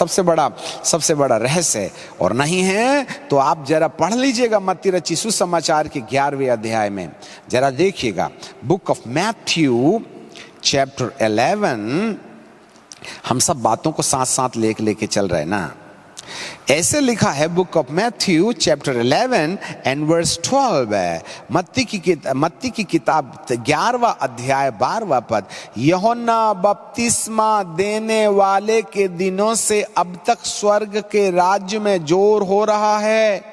सबसे बड़ा रहस्य है। और नहीं है तो आप जरा पढ़ लीजिएगा मत्ती रचित सुसमाचार के 11वें अध्याय में, जरा देखिएगा। Book of Matthew chapter 11। हम सब बातों को साथ साथ लेके चल रहे हैं ना। ऐसे लिखा है book of Matthew chapter 11 and verse 12। मत्ती की किताब 11वां अध्याय 12वां पद। यूहन्ना बपतिस्मा देने वाले के दिनों से अब तक स्वर्ग के राज्य में जोर हो रहा है।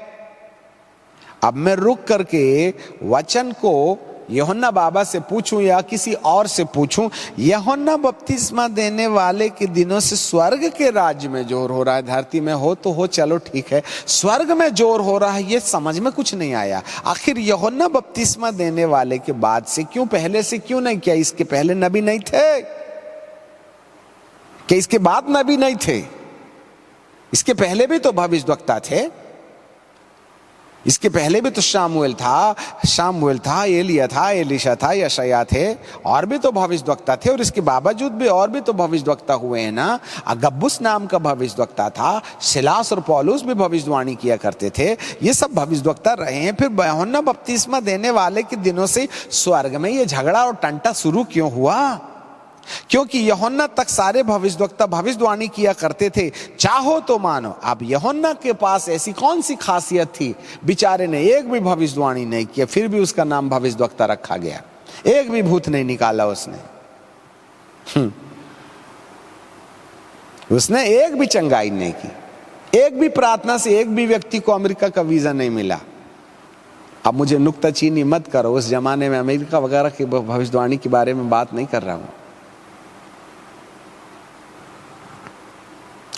अब मैं रुक करके वचन को यूहन्ना बाबा से पूछूं या किसी और से पूछूं, यूहन्ना बपतिस्मा देने वाले के दिनों से स्वर्ग के राज्य में जोर हो रहा है। धरती में हो तो हो, चलो ठीक है, स्वर्ग में जोर हो रहा है, ये समझ में कुछ नहीं आया। आखिर यूहन्ना बपतिस्मा देने वाले के बाद से क्यों, पहले से क्यों नहीं किया? इसके पहले नबी नहीं थे कि इसके बाद नबी नहीं थे? इसके पहले भी तो भविष्यवक्ता थे। इसके पहले भी तो शामुएल था, एलिया था, एलीशा था, यशायाह थे, और भी तो भविष्यवक्ता थे। और इसके बावजूद भी और भी तो भविष्यवक्ता हुए हैं ना। अगबुस नाम का भविष्यवक्ता था, सिलास और पौलुस भी भविष्यवाणी किया करते थे। ये सब भविष्यवक्ता रहे हैं। फिर यूहन्ना बपतिस्मा देने वाले के दिनों से स्वर्ग में ये झगड़ा और टंटा शुरू क्यों हुआ? क्योंकि यूहन्ना तक सारे भविष्यवक्ता भविष्यवाणी किया करते थे। चाहो तो मानो, अब यूहन्ना के पास ऐसी कौन सी खासियत थी, बेचारे ने एक भी भविष्यवाणी नहीं किया, फिर भी उसका नाम भविष्यवक्ता रखा गया। एक भी भूत नहीं निकाला उसने। उसने एक भी चंगाई नहीं की। एक भी प्रार्थना से एक भी व्यक्ति को अमेरिका का वीजा नहीं मिला। अब मुझे नुक्ताचीनी मत करो, उस जमाने में अमेरिका वगैरह की भविष्यवाणी के बारे में बात नहीं कर रहा हूं।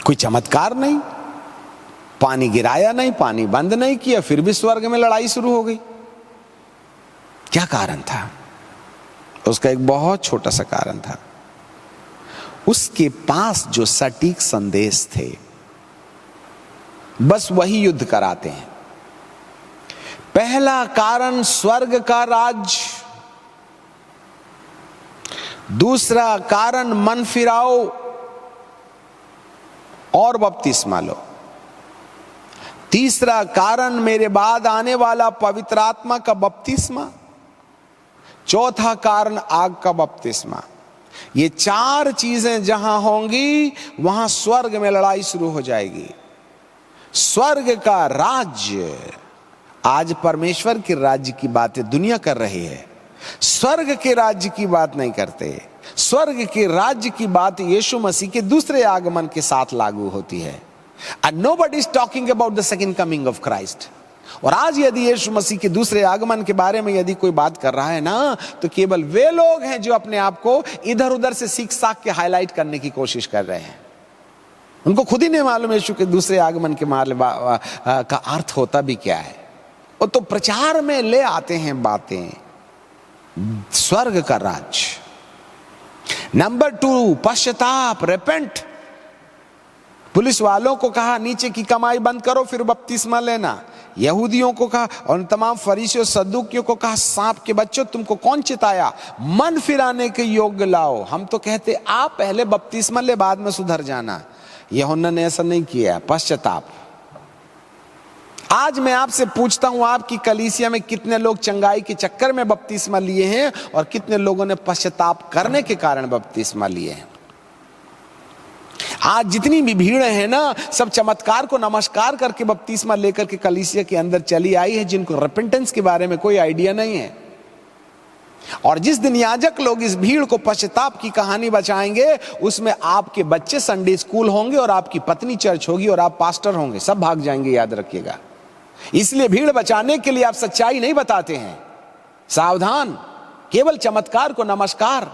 कोई चमत्कार नहीं, पानी गिराया नहीं, पानी बंद नहीं किया, फिर भी स्वर्ग में लड़ाई शुरू हो गई। क्या कारण था? उसका एक बहुत छोटा सा कारण था। उसके पास जो सटीक संदेश थे, बस वही युद्ध कराते हैं। पहला कारण स्वर्ग का राज, दूसरा कारण मन फिराओ और बपतिस्मा लो, तीसरा कारण मेरे बाद आने वाला पवित्र आत्मा का बपतिस्मा, चौथा कारण आग का बपतिस्मा। ये चार चीजें जहां होंगी वहां स्वर्ग में लड़ाई शुरू हो जाएगी। स्वर्ग का राज्य, आज परमेश्वर के राज्य की बातें दुनिया कर रही है, स्वर्ग के राज्य की बात नहीं करते। स्वर्ग के राज्य की बात यीशु मसीह के दूसरे आगमन के साथ लागू होती है। And nobody is talking about the second coming of Christ। और आज यदि यीशु मसीह के दूसरे आगमन के बारे में यदि कोई बात कर रहा है ना, तो केवल वे लोग हैं जो अपने आप को इधर उधर से सीख साख के हाईलाइट करने की कोशिश कर रहे हैं। उनको खुद ही नहीं मालूम यीशु के दूसरे आगमन के का अर्थ होता भी क्या है। वो तो प्रचार में ले आते हैं बातें। स्वर्ग का राज्य। नंबर 2, पश्चाताप, रेपेंट। पुलिस वालों को कहा नीचे की कमाई बंद करो फिर बपतिस्मा लेना। यहूदियों को कहा और तमाम फरीसियों सद्दुकियों को कहा, सांप के बच्चों तुमको कौन चिताया, मन फिराने के योग्य लाओ। हम तो कहते आप पहले बपतिस्मा ले बाद में सुधर जाना। यूहन्ना ने ऐसा नहीं किया। पश्चाताप। आज मैं आपसे पूछता हूं, आपकी कलीसिया में कितने लोग चंगाई के चक्कर में बपतिस्मा लिए हैं और कितने लोगों ने पश्चाताप करने के कारण बपतिस्मा लिए हैं? आज जितनी भी भीड़ है ना, सब चमत्कार को नमस्कार करके बपतिस्मा लेकर के कलीसिया के अंदर चली आई है, जिनको रिपेंटेंस के बारे में कोई आइडिया नहीं है। और जिस दिन याजक लोग इस भीड़ को पश्चाताप की कहानी बचाएंगे, उसमें आपके बच्चे संडे स्कूल होंगे और आपकी पत्नी चर्च होगी और आप पास्टर होंगे, सब भाग जाएंगे, याद रखिएगा। इसलिए भीड़ बचाने के लिए आप सच्चाई नहीं बताते हैं। सावधान, केवल चमत्कार को नमस्कार।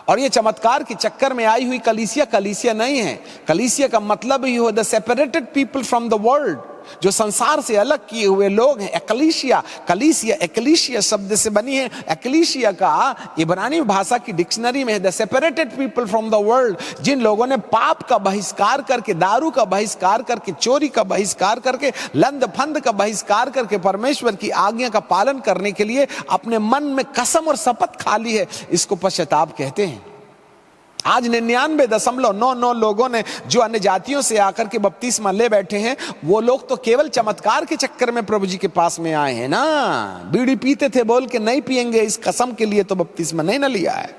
और ये चमत्कार के चक्कर में आई हुई कलीसिया कलीसिया नहीं है। कलीसिया का मतलब ही हो the separated people from the world. जो संसार से अलग किए हुए लोग हैं। एकलीसिया, कलीसिया, एकलीसिया शब्द से बनी है। एकलीसिया का इब्रानी भाषा की डिक्शनरी में है the separated people from the world, जिन लोगों ने पाप का बहिष्कार करके, दारू का बहिष्कार करके, चोरी का बहिष्कार करके, लंद फंद का बहिष्कार करके परमेश्वर की आज्ञा का पालन करने के लिए अपने मन में कसम और शपथ खा ली है। इसको पश्चाताप कहते हैं। आज 99.99 लोगों ने जो अन्य जातियों से आकर के बपतिस्मा ले बैठे हैं, वो लोग तो केवल चमत्कार के चक्कर में प्रभु जी के पास में आए हैं ना। बीड़ी पीते थे बोल के नहीं पिएंगे इस कसम के लिए तो बपतिस्मा नहीं ना लिया है।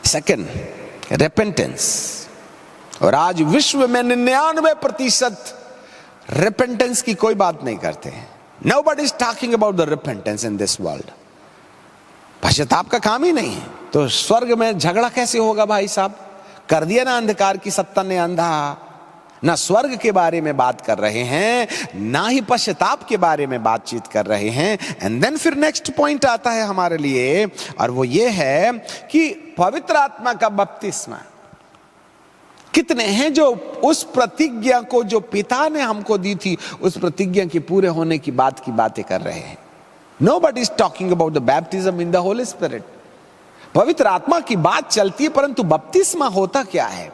सेकंड, रेपेंटेंस। और आज विश्व में 99% रेपेंटेंस की कोई बात नहीं करते हैं। Nobody is talking about the repentance in this world. पश्चाताप का काम ही नहीं है। तो स्वर्ग में झगड़ा कैसे होगा भाई साहब? कर दिया ना अंधकार की सत्ता ने अंधा। ना स्वर्ग के बारे में बात कर रहे हैं, ना ही पश्चाताप के बारे में बातचीत कर रहे हैं। एंड देन फिर नेक्स्ट पॉइंट आता है हमारे लिए, और वो ये है कि पवित्र आत्मा का बपतिस्मा। कितने हैं जो उस प्रतिज्ञा को जो पिता ने हमको दी थी, उस प्रतिज्ञा के पूरे होने की बातें कर रहे हैं। Nobody is talking about the baptism in the Holy Spirit. पवित्र आत्मा की बात चलती है, परंतु बपतिस्मा होता क्या है?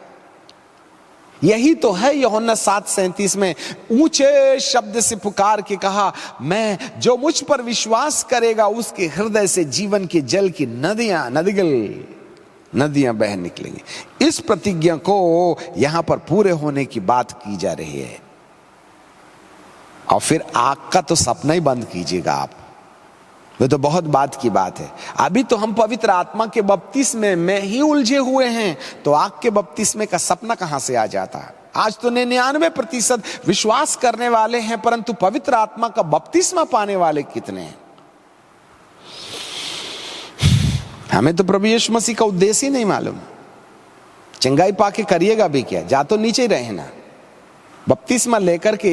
यही तो है यूहन्ना 7:37 में ऊंचे शब्द से पुकार के कहा, मैं जो मुझ पर विश्वास करेगा उसके हृदय से जीवन के जल की नदियां बह निकलेंगी। इस प्रतिज्ञा को यहां पर पूरे होने की बात की जा रही है। और फिर आग का तो सपना ही बंद कीजिएगा आप, वो तो बहुत बात की बात है। अभी तो हम पवित्र आत्मा के बपतिस्मे में ही उलझे हुए हैं, तो आग के बपतिस्मे का सपना कहां से आ जाता है? आज तो 99% विश्वास करने वाले हैं, परंतु पवित्र आत्मा का बपतिस्मा पाने वाले कितने हैं? हमें तो प्रभु यीशु मसीह का उद्देश्य ही नहीं मालूम। चंगाई पाके करिएगा भी क्या? जा तो नीचे ही रहे ना। बपतिस्मा लेकर के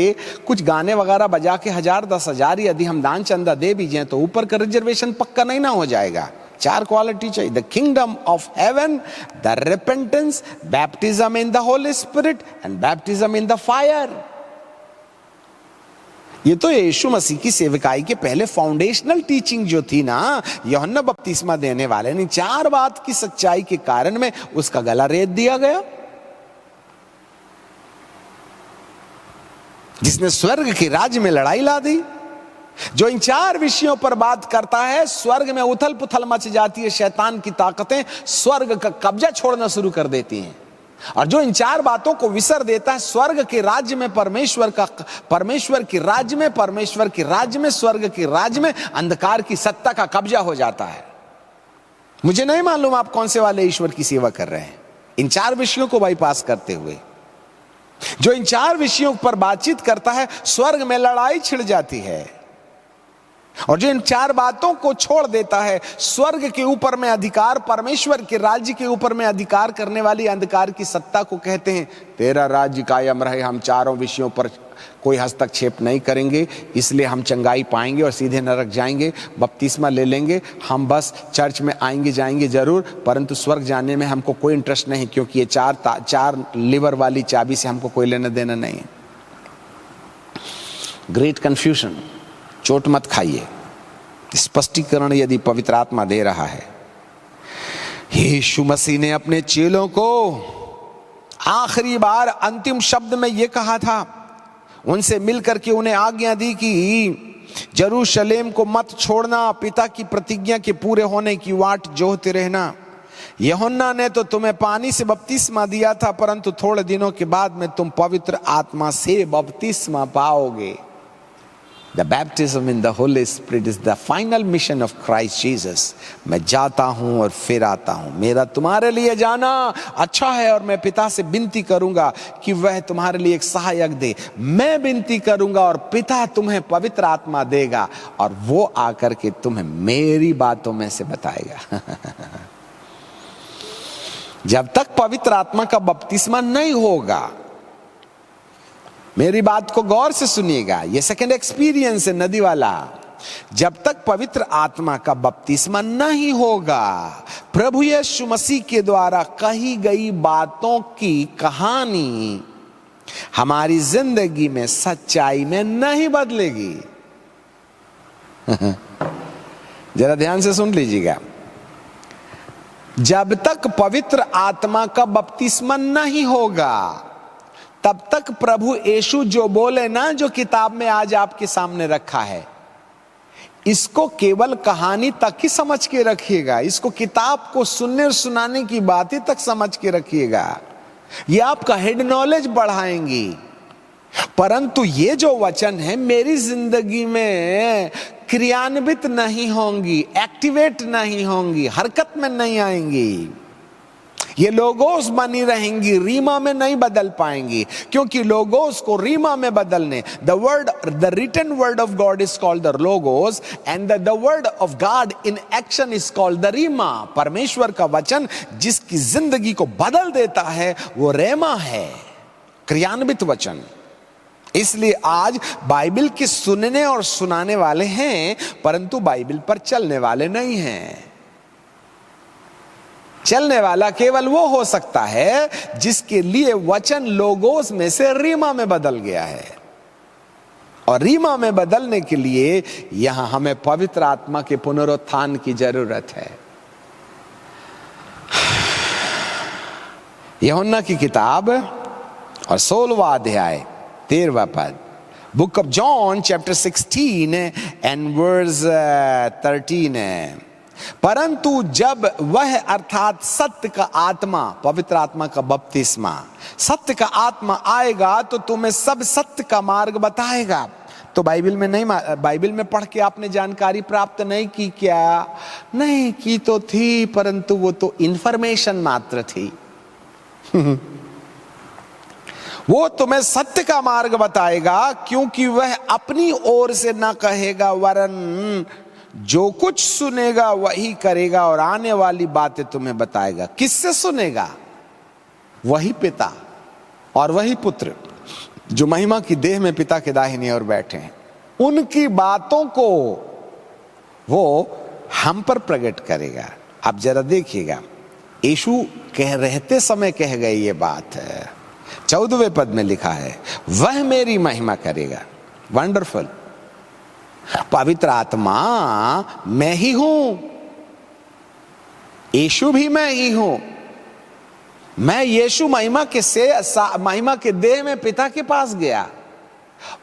कुछ गाने वगैरह बजा के 1000 10,000 यदि हम दान चंदा दे भी जाएं तो ऊपर का रिजर्वेशन पक्का नहीं ना हो जाएगा। 4 क्वालिटी चाहिए: the kingdom of haven, the repentance, baptism in the holy spirit and baptism in the fire. ये तो यीशु मसीह की सेवकाई के पहले फाउंडेशनल टीचिंग जो थी ना, यूहन्ना बपतिस्मा देने वाले ने 4 बात की सच्चाई के कारण में उसका गला रेत दिया गया, जिसने स्वर्ग के राज्य में लड़ाई ला दी। जो इन 4 विषयों पर बात करता है, स्वर्ग में उथल पुथल मच जाती है, शैतान की ताकतें स्वर्ग का कब्जा छोड़ना शुरू कर देती हैं। और जो इन 4 बातों को विसर देता है, स्वर्ग के राज्य में परमेश्वर के राज्य में स्वर्ग के राज्य में अंधकार की सत्ता का कब्जा हो जाता है। मुझे नहीं मालूम आप कौन से वाले ईश्वर की सेवा कर रहे हैं, इन 4 विषयों को बाईपास करते हुए। जो इन 4 विषयों पर बातचीत करता है, स्वर्ग में लड़ाई छिड़ जाती है। और जो इन 4 बातों को छोड़ देता है, स्वर्ग के ऊपर में अधिकार, परमेश्वर के राज्य के ऊपर में अधिकार करने वाली अंधकार की सत्ता को कहते हैं तेरा राज्य कायम रहे। हम 4 विषयों पर कोई हस्तक्षेप नहीं करेंगे, इसलिए हम चंगाई पाएंगे और सीधे नरक जाएंगे। बपतिस्मा ले लेंगे, हम बस चर्च में आएंगे जाएंगे जरूर, परंतु स्वर्ग जाने में हमको कोई इंटरेस्ट नहीं, क्योंकि ये 4 लीवर वाली चाबी से हमको कोई लेना देना नहीं है। Great confusion. चोट मत खाइए। स्पष्टीकरण यदि पवित्र आत्मा दे रहा है। यीशु मसीह ने अपने चेलों को आखिरी बार अंतिम शब्द में यह कहा था, उनसे मिलकर के उन्हें आज्ञा दी कि यरूशलेम को मत छोड़ना, पिता की प्रतिज्ञा के पूरे होने की वाट जोहते रहना। यूहन्ना ने तो तुम्हें पानी से बपतिस्मा दिया था, परंतु थोड़े दिनों के बाद में तुम पवित्र आत्मा से बपतिस्मा पाओगे। The baptism in the Holy Spirit is the final mission of Christ Jesus. मैं जाता हूं और फिर आता हूं। मेरा तुम्हारे लिए जाना अच्छा है, और मैं पिता से विनती करूंगा कि वह तुम्हारे लिए एक सहायक दे। मैं विनती करूंगा और पिता तुम्हें पवित्र आत्मा देगा, और वो आकर के तुम्हें मेरी बातों में से बताएगा। जब तक पवित्र आत्मा का बपतिस्मा नहीं होगा, मेरी बात को गौर से सुनिएगा, ये सेकंड एक्सपीरियंस है नदी वाला। जब तक पवित्र आत्मा का बपतिस्मा नहीं होगा, प्रभु यीशु मसीह के द्वारा कही गई बातों की कहानी हमारी जिंदगी में सच्चाई में नहीं बदलेगी। जरा ध्यान से सुन लीजिएगा, जब तक पवित्र आत्मा का बपतिस्मा नहीं होगा तब तक प्रभु यीशु जो बोले ना, जो किताब में आज आपके सामने रखा है, इसको केवल कहानी तक ही समझ के रखिएगा। इसको किताब को सुनने और सुनाने की बातें तक समझ के रखिएगा। ये आपका हेड नॉलेज बढ़ाएंगी, परंतु ये जो वचन है मेरी जिंदगी में क्रियान्वित नहीं होंगी, एक्टिवेट नहीं होंगी, हरकत में नहीं आएंगी। ये लोगोस बनी रहेंगी, रीमा में नहीं बदल पाएंगी, क्योंकि लोगोस को रीमा में बदलने, the written word of God is called the logos and the word of God in action is called the rhema. परमेश्वर का वचन जिसकी जिंदगी को बदल देता है वो रेमा है, क्रियान्वित वचन। इसलिए आज बाइबल के सुनने और सुनाने वाले हैं, परंतु बाइबल पर चलने वाले नहीं हैं। चलने वाला केवल वो हो सकता है जिसके लिए वचन लोगोस में से रीमा में बदल गया है, और रीमा में बदलने के लिए यहां हमें पवित्र आत्मा के पुनरुत्थान की जरूरत है। यूहन्ना की किताब और 16वां अध्याय 13वां पद, book of John chapter 16 and verse 13। परंतु जब वह अर्थात सत्य का आत्मा, पवित्र आत्मा का बपतिस्मा, सत्य का आत्मा आएगा तो तुम्हें सब सत्य का मार्ग बताएगा। तो बाइबल में नहीं, बाइबल में पढ़ के आपने जानकारी प्राप्त नहीं की क्या? नहीं की तो थी, परंतु वो तो इंफॉर्मेशन मात्र थी। वो तुम्हें सत्य का मार्ग बताएगा, क्योंकि वह अपनी ओर से ना कहेगा, वरन जो कुछ सुनेगा वही करेगा और आने वाली बातें तुम्हें बताएगा। किससे सुनेगा? वही पिता और वही पुत्र जो महिमा की देह में पिता के दाहिनी ओर बैठे हैं, उनकी बातों को वो हम पर प्रकट करेगा। आप जरा देखिएगा, यीशु रहते समय कह गए ये बात है। 14वें पद में लिखा है, वह मेरी महिमा करेगा। वंडरफुल। पवित्र आत्मा मैं ही हूं, यीशु भी मैं ही हूं। मैं यीशु महिमा के देह में पिता के पास गया,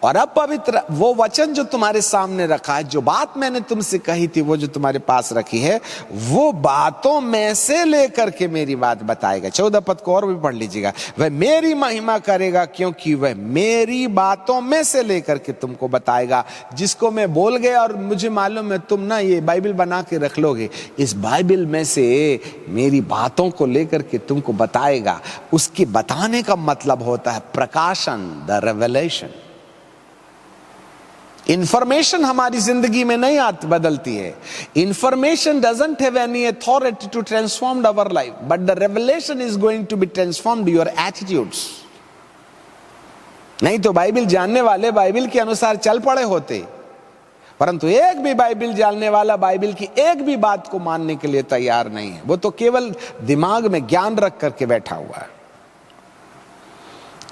और अब पवित्र वो वचन जो तुम्हारे सामने रखा है, जो बात मैंने तुमसे कही थी, वो जो तुम्हारे पास रखी है, वो बातों में से लेकर के मेरी बात बताएगा। 14 पद को और भी पढ़ लीजिएगा, वह मेरी महिमा करेगा, क्योंकि वह मेरी बातों में से लेकर के तुमको बताएगा। जिसको मैं बोल गया और मुझे मालूम है तुम ना ये बाइबल बना के रख लोगे, इस बाइबल में से मेरी बातों को लेकर के तुमको बताएगा। उसके बताने का मतलब होता है प्रकाशन, द रेवलेशन। इंफॉर्मेशन हमारी जिंदगी में नहीं बदलती है। Information doesn't have any authority to transform our life, but the revelation is going to be transformed your attitudes. नहीं तो बाइबल जानने वाले बाइबल के अनुसार चल पड़े होते, परंतु एक भी बाइबल जानने वाला बाइबल की एक भी बात को मानने के लिए तैयार नहीं है। वो तो केवल दिमाग में ज्ञान रख करके बैठा हुआ है।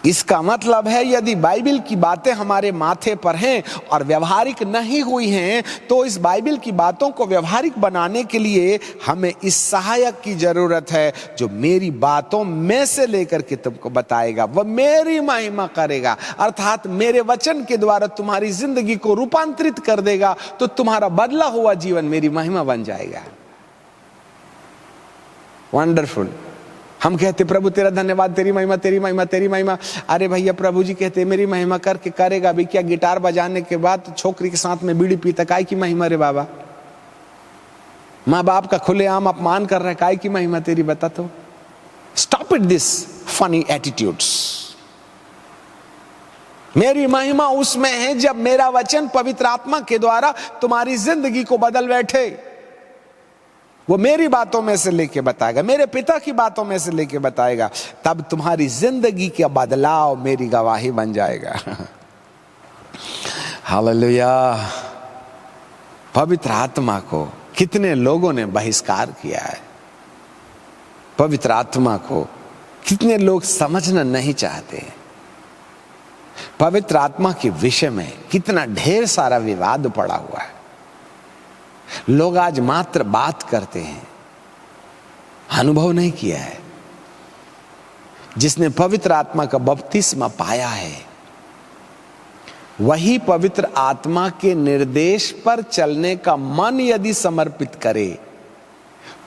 इसका मतलब है यदि बाइबल की बातें हमारे माथे पर हैं और व्यवहारिक नहीं हुई हैं, तो इस बाइबल की बातों को व्यवहारिक बनाने के लिए हमें इस सहायक की जरूरत है, जो मेरी बातों में से लेकर के तुमको बताएगा। वह मेरी महिमा करेगा, अर्थात मेरे वचन के द्वारा तुम्हारी जिंदगी को रूपांतरित कर देगा, तो तुम्हारा बदला हुआ जीवन मेरी महिमा बन जाएगा। वंडरफुल। हम कहते प्रभु तेरा धन्यवाद, तेरी महिमा, तेरी महिमा, तेरी महिमा। अरे भैया, प्रभु जी कहते मेरी महिमा करके करेगा भी क्या? गिटार बजाने के बाद छोकरी के साथ में बीड़ी पीता, काय की महिमा रे बाबा? माँ बाप का खुलेआम अपमान कर रहा है, काय की महिमा तेरी? बता तो। Stop it this funny attitudes. मेरी महिमा उसमें है जब मेरा वचन पवित्र आत्मा के द्वारा तुम्हारी जिंदगी को बदल बैठे। वो मेरी बातों में से लेके बताएगा, मेरे पिता की बातों में से लेके बताएगा, तब तुम्हारी जिंदगी का बदलाव मेरी गवाही बन जाएगा। हालेलुया। पवित्र आत्मा को कितने लोगों ने बहिष्कार किया है। पवित्र आत्मा को कितने लोग समझना नहीं चाहते। पवित्र आत्मा के विषय में कितना ढेर सारा विवाद पड़ा हुआ है। लोग आज मात्र बात करते हैं, अनुभव नहीं किया है। जिसने पवित्र आत्मा का बपतिस्मा पाया है, वही पवित्र आत्मा के निर्देश पर चलने का मन यदि समर्पित करे,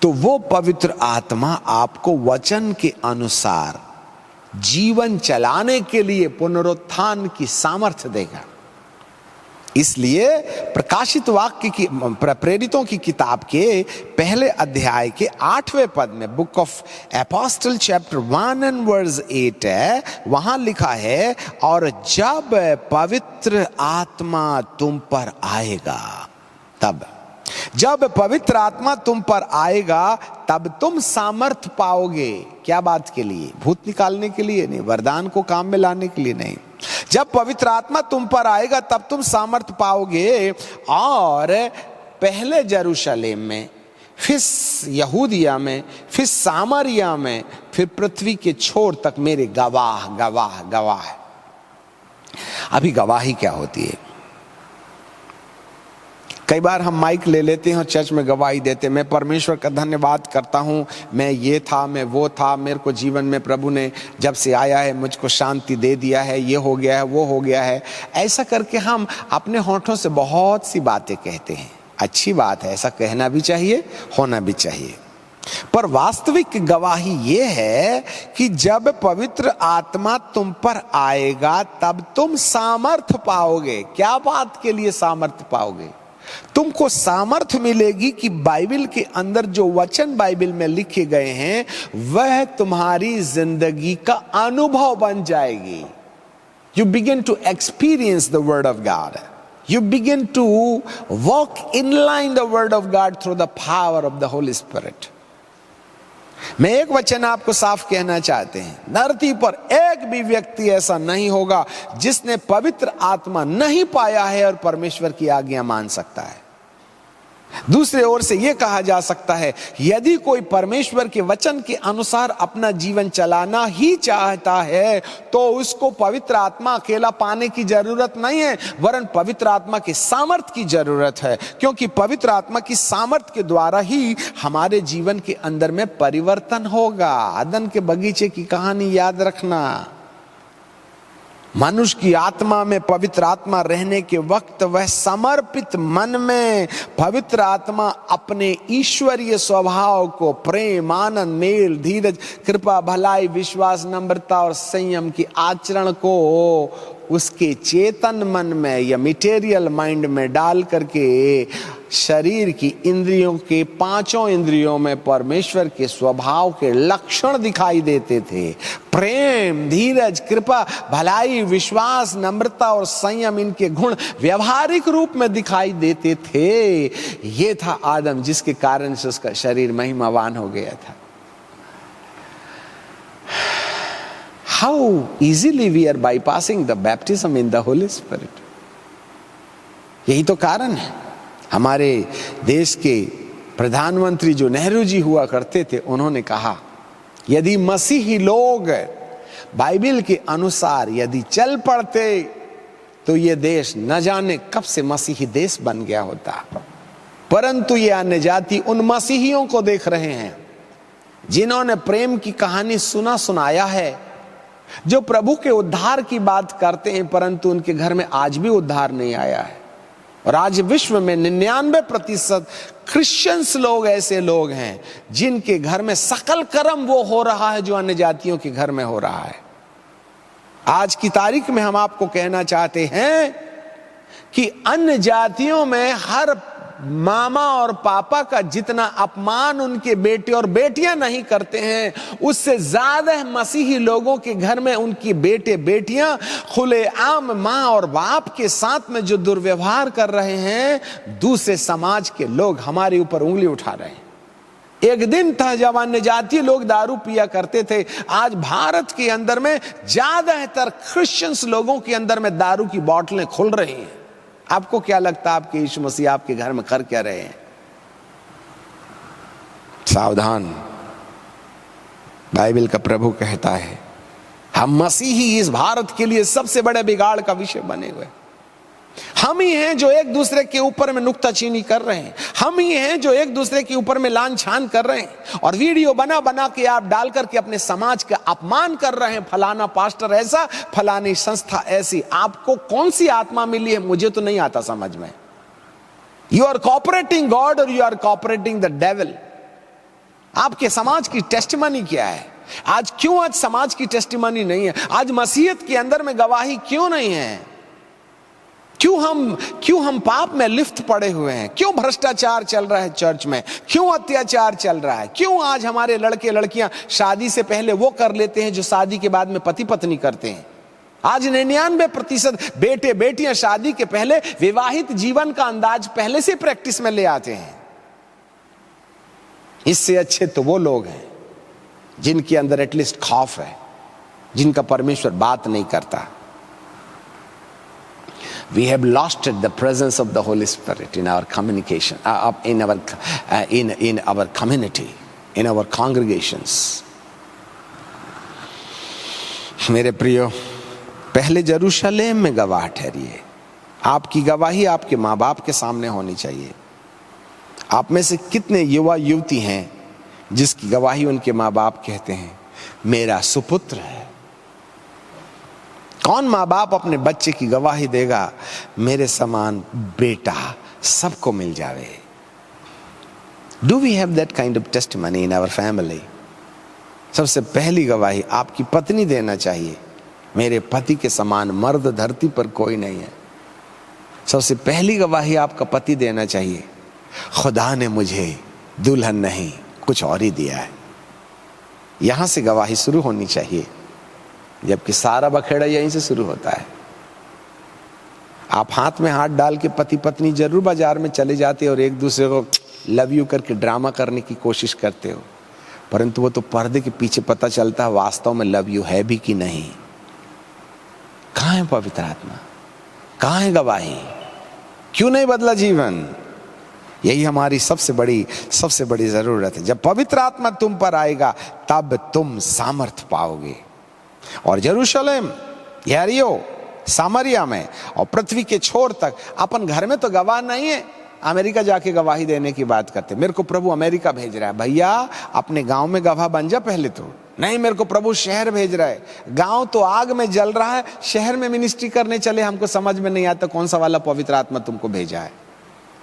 तो वो पवित्र आत्मा आपको वचन के अनुसार जीवन चलाने के लिए पुनरुत्थान की सामर्थ्य देगा। इसलिए प्रकाशित वाक्य की प्रेरितों की किताब के पहले अध्याय के 8वें पद में, book of apostle chapter 1 and verse 8 है, वहां लिखा है, और जब पवित्र आत्मा तुम पर आएगा, तब जब पवित्र आत्मा तुम पर आएगा तब तुम सामर्थ पाओगे। क्या बात के लिए? भूत निकालने के लिए नहीं, वरदान को काम में लाने के लिए नहीं। जब पवित्र आत्मा तुम पर आएगा तब तुम सामर्थ पाओगे, और पहले यरूशलेम में, फिर यहूदिया में, फिर सामरिया में, फिर पृथ्वी के छोर तक मेरे गवाह गवाह गवाह। अभी गवाही क्या होती है? कई बार हम माइक ले लेते हैं और चर्च में गवाही देते हैं, मैं परमेश्वर का धन्यवाद करता हूं, मैं ये था, मैं वो था, मेरे को जीवन में प्रभु ने जब से आया है मुझको शांति दे दिया है, ये हो गया है, वो हो गया है। ऐसा करके हम अपने होठों से बहुत सी बातें कहते हैं। अच्छी बात है, ऐसा कहना भी चाहिए, होना भी चाहिए। पर वास्तविक गवाही ये है कि जब पवित्र आत्मा तुम पर आएगा तब तुम सामर्थ पाओगे। क्या बात के लिए सामर्थ पाओगे? तुमको सामर्थ मिलेगी कि बाइबल के अंदर जो वचन बाइबल में लिखे गए हैं वह तुम्हारी जिंदगी का अनुभव बन जाएगी। You begin to experience the word of God. You begin to walk in line the word of God through the power of the Holy Spirit. मैं एक वचन आपको साफ कहना चाहते हैं, धरती पर एक भी व्यक्ति ऐसा नहीं होगा जिसने पवित्र आत्मा नहीं पाया है और परमेश्वर की आज्ञा मान सकता है। दूसरे ओर से यह कहा जा सकता है, यदि कोई परमेश्वर के वचन के अनुसार अपना जीवन चलाना ही चाहता है तो उसको पवित्र आत्मा अकेला पाने की जरूरत नहीं है, वरन पवित्र आत्मा की सामर्थ की जरूरत है। क्योंकि पवित्र आत्मा की सामर्थ के द्वारा ही हमारे जीवन के अंदर में परिवर्तन होगा। अदन के बगीचे की कहानी याद रखना। मनुष्य की आत्मा में पवित्र आत्मा रहने के वक्त वह समर्पित मन में पवित्र आत्मा अपने ईश्वरीय स्वभाव को, प्रेम, आनंद, मेल, धीरज, कृपा, भलाई, विश्वास, नम्रता और संयम की आचरण को उसके चेतन मन में या मटेरियल माइंड में डाल करके शरीर की इंद्रियों के, पांचों इंद्रियों में परमेश्वर के स्वभाव के लक्षण दिखाई देते थे। प्रेम, धीरज, कृपा, भलाई, विश्वास, नम्रता और संयम, इनके गुण व्यवहारिक रूप में दिखाई देते थे। ये था आदम, जिसके कारण से उसका शरीर महिमावान हो गया था। How easily we are bypassing the baptism in the Holy Spirit. यही तो कारण है। हमारे देश के प्रधानमंत्री जो नेहरू जी हुआ करते थे, उन्होंने कहा, यदि मसीही लोग बाइबल के अनुसार यदि चल पड़ते तो ये देश न जाने कब से मसीही देश बन गया होता। परंतु ये अन्य जाति उन मसीहियों को देख रहे हैं जिन्होंने प्रेम की कहानी सुनाया है, जो प्रभु के उद्धार की बात करते हैं, परंतु उनके घर में आज भी उद्धार नहीं आया है। और आज विश्व में 99% क्रिश्चियंस लोग ऐसे लोग हैं जिनके घर में सकल कर्म वो हो रहा है जो अन्य जातियों के घर में हो रहा है। आज की तारीख में हम आपको कहना चाहते हैं कि अन्य जातियों में हर मामा और पापा का जितना अपमान उनके बेटे और बेटियां नहीं करते हैं, उससे ज्यादा मसीही लोगों के घर में उनकी बेटे बेटियां खुलेआम मां और बाप के साथ में जो दुर्व्यवहार कर रहे हैं, दूसरे समाज के लोग हमारे ऊपर उंगली उठा रहे हैं। एक दिन था जब अन्य जातीय लोग दारू पिया करते थे। आज भारत के अंदर में ज्यादातर क्रिश्चियंस लोगों के अंदर में दारू की बोतलें खुल रही हैं। आपको क्या लगता है आपके यीशु मसीह आपके घर में कर क्या रहे हैं? सावधान। बाइबल का प्रभु कहता है, हम मसीही इस भारत के लिए सबसे बड़े बिगाड़ का विषय बने हुए। हम ही हैं जो एक दूसरे के ऊपर में नुक्ताचीनी कर रहे हैं, हम ही हैं जो एक दूसरे के ऊपर में लान छान कर रहे हैं और वीडियो बना बना के आप डाल करके अपने समाज का अपमान कर रहे हैं। फलाना पास्टर ऐसा, फलानी संस्था ऐसी। आपको कौन सी आत्मा मिली है, मुझे तो नहीं आता समझ में। यू आर कोऑपरेटिंग गॉड और you are cooperating the devil. आपके समाज की टेस्टिमनी क्या है? आज क्यों आज समाज की टेस्टिमनी नहीं है? आज मसीहत के अंदर में गवाही क्यों नहीं है? क्यों हम पाप में लिप्त पड़े हुए हैं? क्यों भ्रष्टाचार चल रहा है चर्च में? क्यों अत्याचार चल रहा है? क्यों आज हमारे लड़के लड़कियां शादी से पहले वो कर लेते हैं जो शादी के बाद में पति पत्नी करते हैं? आज 99% बेटे बेटियां शादी के पहले विवाहित जीवन का अंदाज पहले से प्रैक्टिस में ले आते हैं। इससे अच्छे तो वो लोग हैं जिनके अंदर एटलीस्ट खौफ है, जिनका परमेश्वर बात नहीं करता। We have lost the presence of the Holy Spirit in our communication, in our community, in our congregations. मेरे प्रियो, पहले यरूशलेम में गवाह ठहरिए। आपकी गवाही आपके माँ बाप के सामने होनी चाहिए। आप में से कितने युवा युवती हैं जिसकी गवाही उनके माँ बाप कहते हैं मेरा सुपुत्र है? कौन माँ बाप अपने बच्चे की गवाही देगा मेरे समान बेटा सबको मिल जावे? Do we have that kind of testimony in our family? सबसे पहली गवाही आपकी पत्नी देना चाहिए, मेरे पति के समान मर्द धरती पर कोई नहीं है। सबसे पहली गवाही आपका पति देना चाहिए, खुदा ने मुझे दुल्हन नहीं कुछ और ही दिया है। यहां से गवाही शुरू होनी चाहिए, जबकि सारा बखेड़ा यहीं से शुरू होता है। आप हाथ में हाथ डाल के पति पत्नी जरूर बाजार में चले जाते हो और एक दूसरे को लव यू करके ड्रामा करने की कोशिश करते हो, परंतु वो तो पर्दे के पीछे पता चलता है वास्तव में लव यू है भी कि नहीं। कहां है पवित्र आत्मा? कहां है गवाही? क्यों नहीं बदला जीवन? यही हमारी सबसे बड़ी जरूरत है। जब पवित्र आत्मा तुम पर आएगा तब तुम सामर्थ पाओगे। और यरूशलेम, यरीहो, सामरिया में और पृथ्वी के छोर तक, अपन घर में तो गवाह नहीं है, अमेरिका जाके गवाही देने की बात करते। मेरे को प्रभु अमेरिका भेज रहा है, भैया अपने गांव में गवाह बन जा पहले तो। नहीं, मेरे को प्रभु शहर भेज रहा है, गांव तो आग में जल रहा है, शहर में मिनिस्ट्री करने चले, हमको समझ में नहीं आता कौन सा वाला पवित्र आत्मा तुमको भेजा है।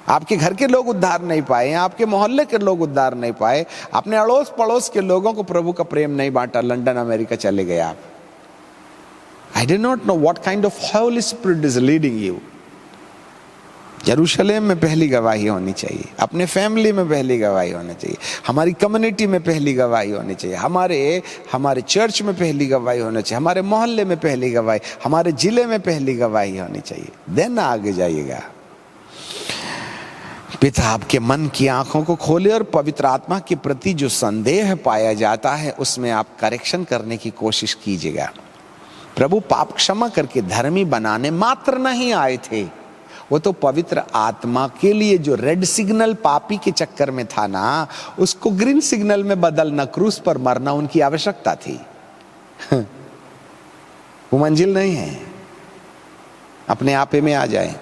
आपके घर के लोग उद्धार नहीं पाए, आपके मोहल्ले के लोग उद्धार नहीं पाए, अपने अड़ोस पड़ोस के लोगों को प्रभु का प्रेम नहीं बांटा, लंदन अमेरिका चले गए आप। I do not know what kind of Holy Spirit is leading you. यरूशलेम में पहली गवाही होनी चाहिए, अपने फैमिली में पहली गवाही होनी चाहिए, हमारी कम्युनिटी में पहली गवाही होनी चाहिए, हमारे चर्च में पहली गवाही होनी चाहिए, हमारे मोहल्ले में पहली गवाही, हमारे जिले में पहली गवाही होनी चाहिए। देन आगे जाइएगा। पिता आपके मन की आंखों को खोले और पवित्र आत्मा के प्रति जो संदेह पाया जाता है उसमें आप करेक्शन करने की कोशिश कीजिएगा। प्रभु पाप क्षमा करके धर्मी बनाने मात्र नहीं आए थे, वो तो पवित्र आत्मा के लिए जो रेड सिग्नल पापी के चक्कर में था ना, उसको ग्रीन सिग्नल में बदलना, क्रूस पर मरना उनकी आवश्यकता थी। वो मंजिल नहीं है। अपने आपे में आ जाए,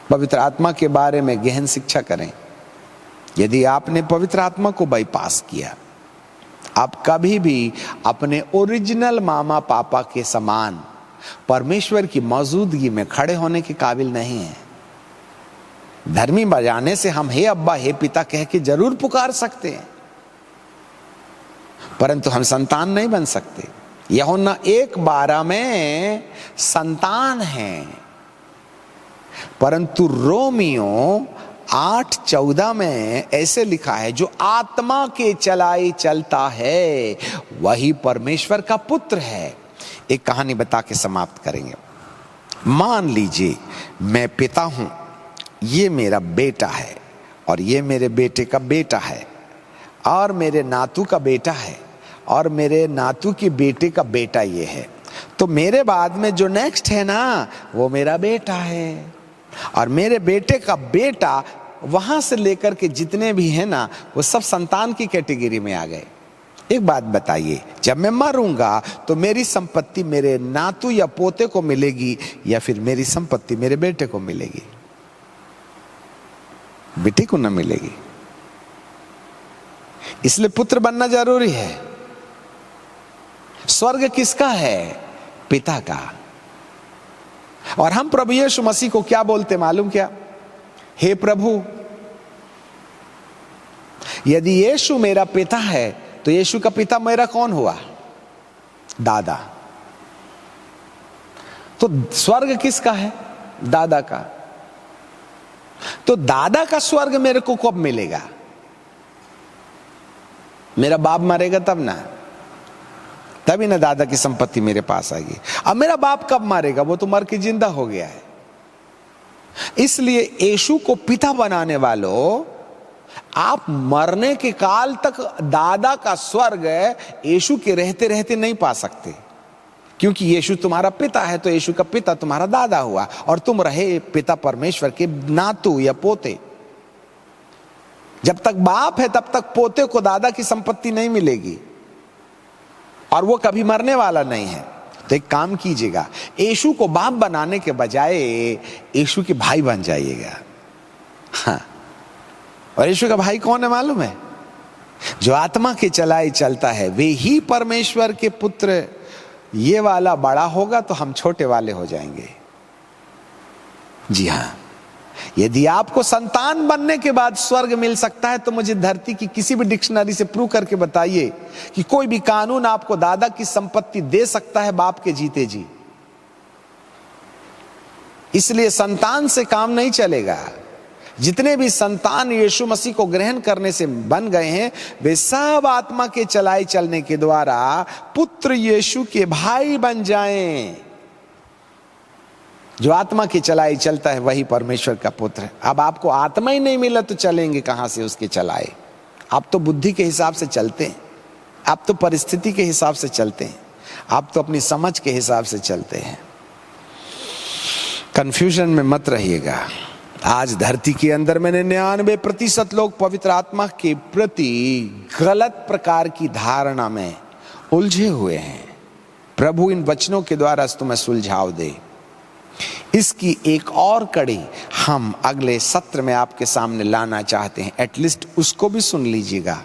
पवित्र आत्मा के बारे में गहन शिक्षा करें। यदि आपने पवित्र आत्मा को बाईपास किया, आप कभी भी अपने ओरिजिनल मामा पापा के समान परमेश्वर की मौजूदगी में खड़े होने के काबिल नहीं है। धर्मी बजाने से हम हे अब्बा हे पिता कह के जरूर पुकार सकते हैं, परंतु हम संतान नहीं बन सकते। यूहन्ना 1:12 में संतान हैं, परंतु रोमियो 8:14 में ऐसे लिखा है, जो आत्मा के चलाए चलता है वही परमेश्वर का पुत्र है। एक कहानी बता के समाप्त करेंगे। मान लीजिए मैं पिता हूं, ये मेरा बेटा है और ये मेरे बेटे का बेटा है और मेरे नातू का बेटा है और मेरे नातू के बेटे का बेटा ये है, तो मेरे बाद में जो नेक्स्ट है ना, वो मेरा बेटा है और मेरे बेटे का बेटा, वहां से लेकर के जितने भी हैं ना, वो सब संतान की कैटेगरी में आ गए। एक बात बताइए, जब मैं मरूंगा तो मेरी संपत्ति मेरे नातू या पोते को मिलेगी या फिर मेरी संपत्ति मेरे बेटे को मिलेगी? बेटे को ना मिलेगी। इसलिए पुत्र बनना जरूरी है। स्वर्ग किसका है? पिता का। और हम प्रभु यीशु मसीह को क्या बोलते मालूम क्या? हे प्रभु, यदि यीशु मेरा पिता है तो यीशु का पिता मेरा कौन हुआ? दादा। तो स्वर्ग किसका है? दादा का। तो दादा का स्वर्ग मेरे को कब मिलेगा? मेरा बाप मरेगा तब ना, तभी ना दादा की संपत्ति मेरे पास आएगी। अब मेरा बाप कब मरेगा? वो तो मर के जिंदा हो गया है। इसलिए यीशु को पिता बनाने वालों, आप मरने के काल तक दादा का स्वर्ग यीशु के रहते रहते नहीं पा सकते, क्योंकि यीशु तुम्हारा पिता है तो यीशु का पिता तुम्हारा दादा हुआ और तुम रहे पिता परमेश्वर के नातू या पोते। जब तक बाप है तब तक पोते को दादा की संपत्ति नहीं मिलेगी और वो कभी मरने वाला नहीं है। तो एक काम कीजिएगा, यीशु को बाप बनाने के बजाय यीशु के भाई बन जाइएगा। हाँ, और यीशु का भाई कौन है मालूम है? जो आत्मा के चलाए चलता है, वे ही परमेश्वर के पुत्र। ये वाला बड़ा होगा तो हम छोटे वाले हो जाएंगे। जी हाँ, यदि आपको संतान बनने के बाद स्वर्ग मिल सकता है तो मुझे धरती की किसी भी डिक्शनरी से प्रूव करके बताइए कि कोई भी कानून आपको दादा की संपत्ति दे सकता है बाप के जीते जी। इसलिए संतान से काम नहीं चलेगा। जितने भी संतान यीशु मसीह को ग्रहण करने से बन गए हैं, वे सब आत्मा के चलाए चलने के द्वारा पुत्र यीशु के भाई बन जाएं। जो आत्मा के चलाए चलता है वही परमेश्वर का पुत्र है। अब आपको आत्मा ही नहीं मिला तो चलेंगे कहां से उसके चलाए? आप तो बुद्धि के हिसाब से चलते हैं, आप तो परिस्थिति के हिसाब से चलते हैं, आप तो अपनी समझ के हिसाब से चलते हैं। कंफ्यूजन में मत रहिएगा। आज धरती के अंदर मैंने 99% लोग पवित्र आत्मा के प्रति गलत प्रकार की धारणा में उलझे हुए हैं। प्रभु इन वचनों के द्वारा तुम्हें सुलझाव दे। इसकी एक और कड़ी हम अगले सत्र में आपके सामने लाना चाहते हैं। एटलीस्ट उसको भी सुन लीजिएगा।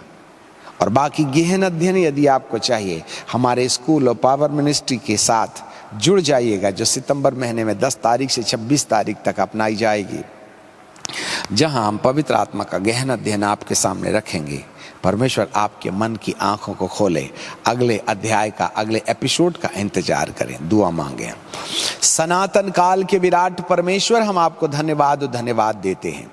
और बाकी गहन अध्ययन यदि आपको चाहिए, हमारे स्कूल और पावर मिनिस्ट्री के साथ जुड़ जाइएगा, जो सितंबर महीने में 10 तारीख से 26 तारीख तक अपनाई जाएगी, जहां हम पवित्र आत्मा का गहन अध्ययन आपके सामने रखेंगे। परमेश्वर आपके मन की आंखों को खोले। अगले अध्याय का, अगले एपिसोड का इंतजार करें, दुआ मांगे। सनातन काल के विराट परमेश्वर, हम आपको धन्यवाद देते हैं।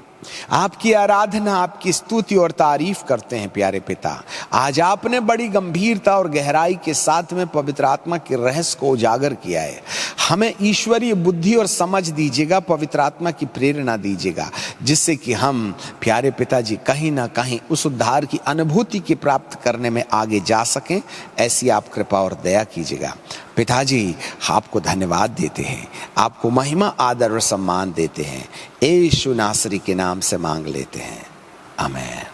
आपकी आराधना, आपकी स्तुति और तारीफ करते हैं प्यारे पिता। आज आपने बड़ी गंभीरता और गहराई के साथ में पवित्र आत्मा के रहस्य को उजागर किया है। हमें ईश्वरीय बुद्धि और समझ दीजिएगा, पवित्र आत्मा की प्रेरणा दीजिएगा, जिससे कि हम प्यारे पिताजी कहीं ना कहीं उस उद्धार की अनुभूति की प्राप्त करने में आगे जा सकें। ऐसी आप कृपा और दया कीजिएगा। पिताजी, आपको धन्यवाद देते हैं, आपको महिमा, आदर और सम्मान देते हैं। यीशु नासरी के नाम से मांग लेते हैं, आमीन।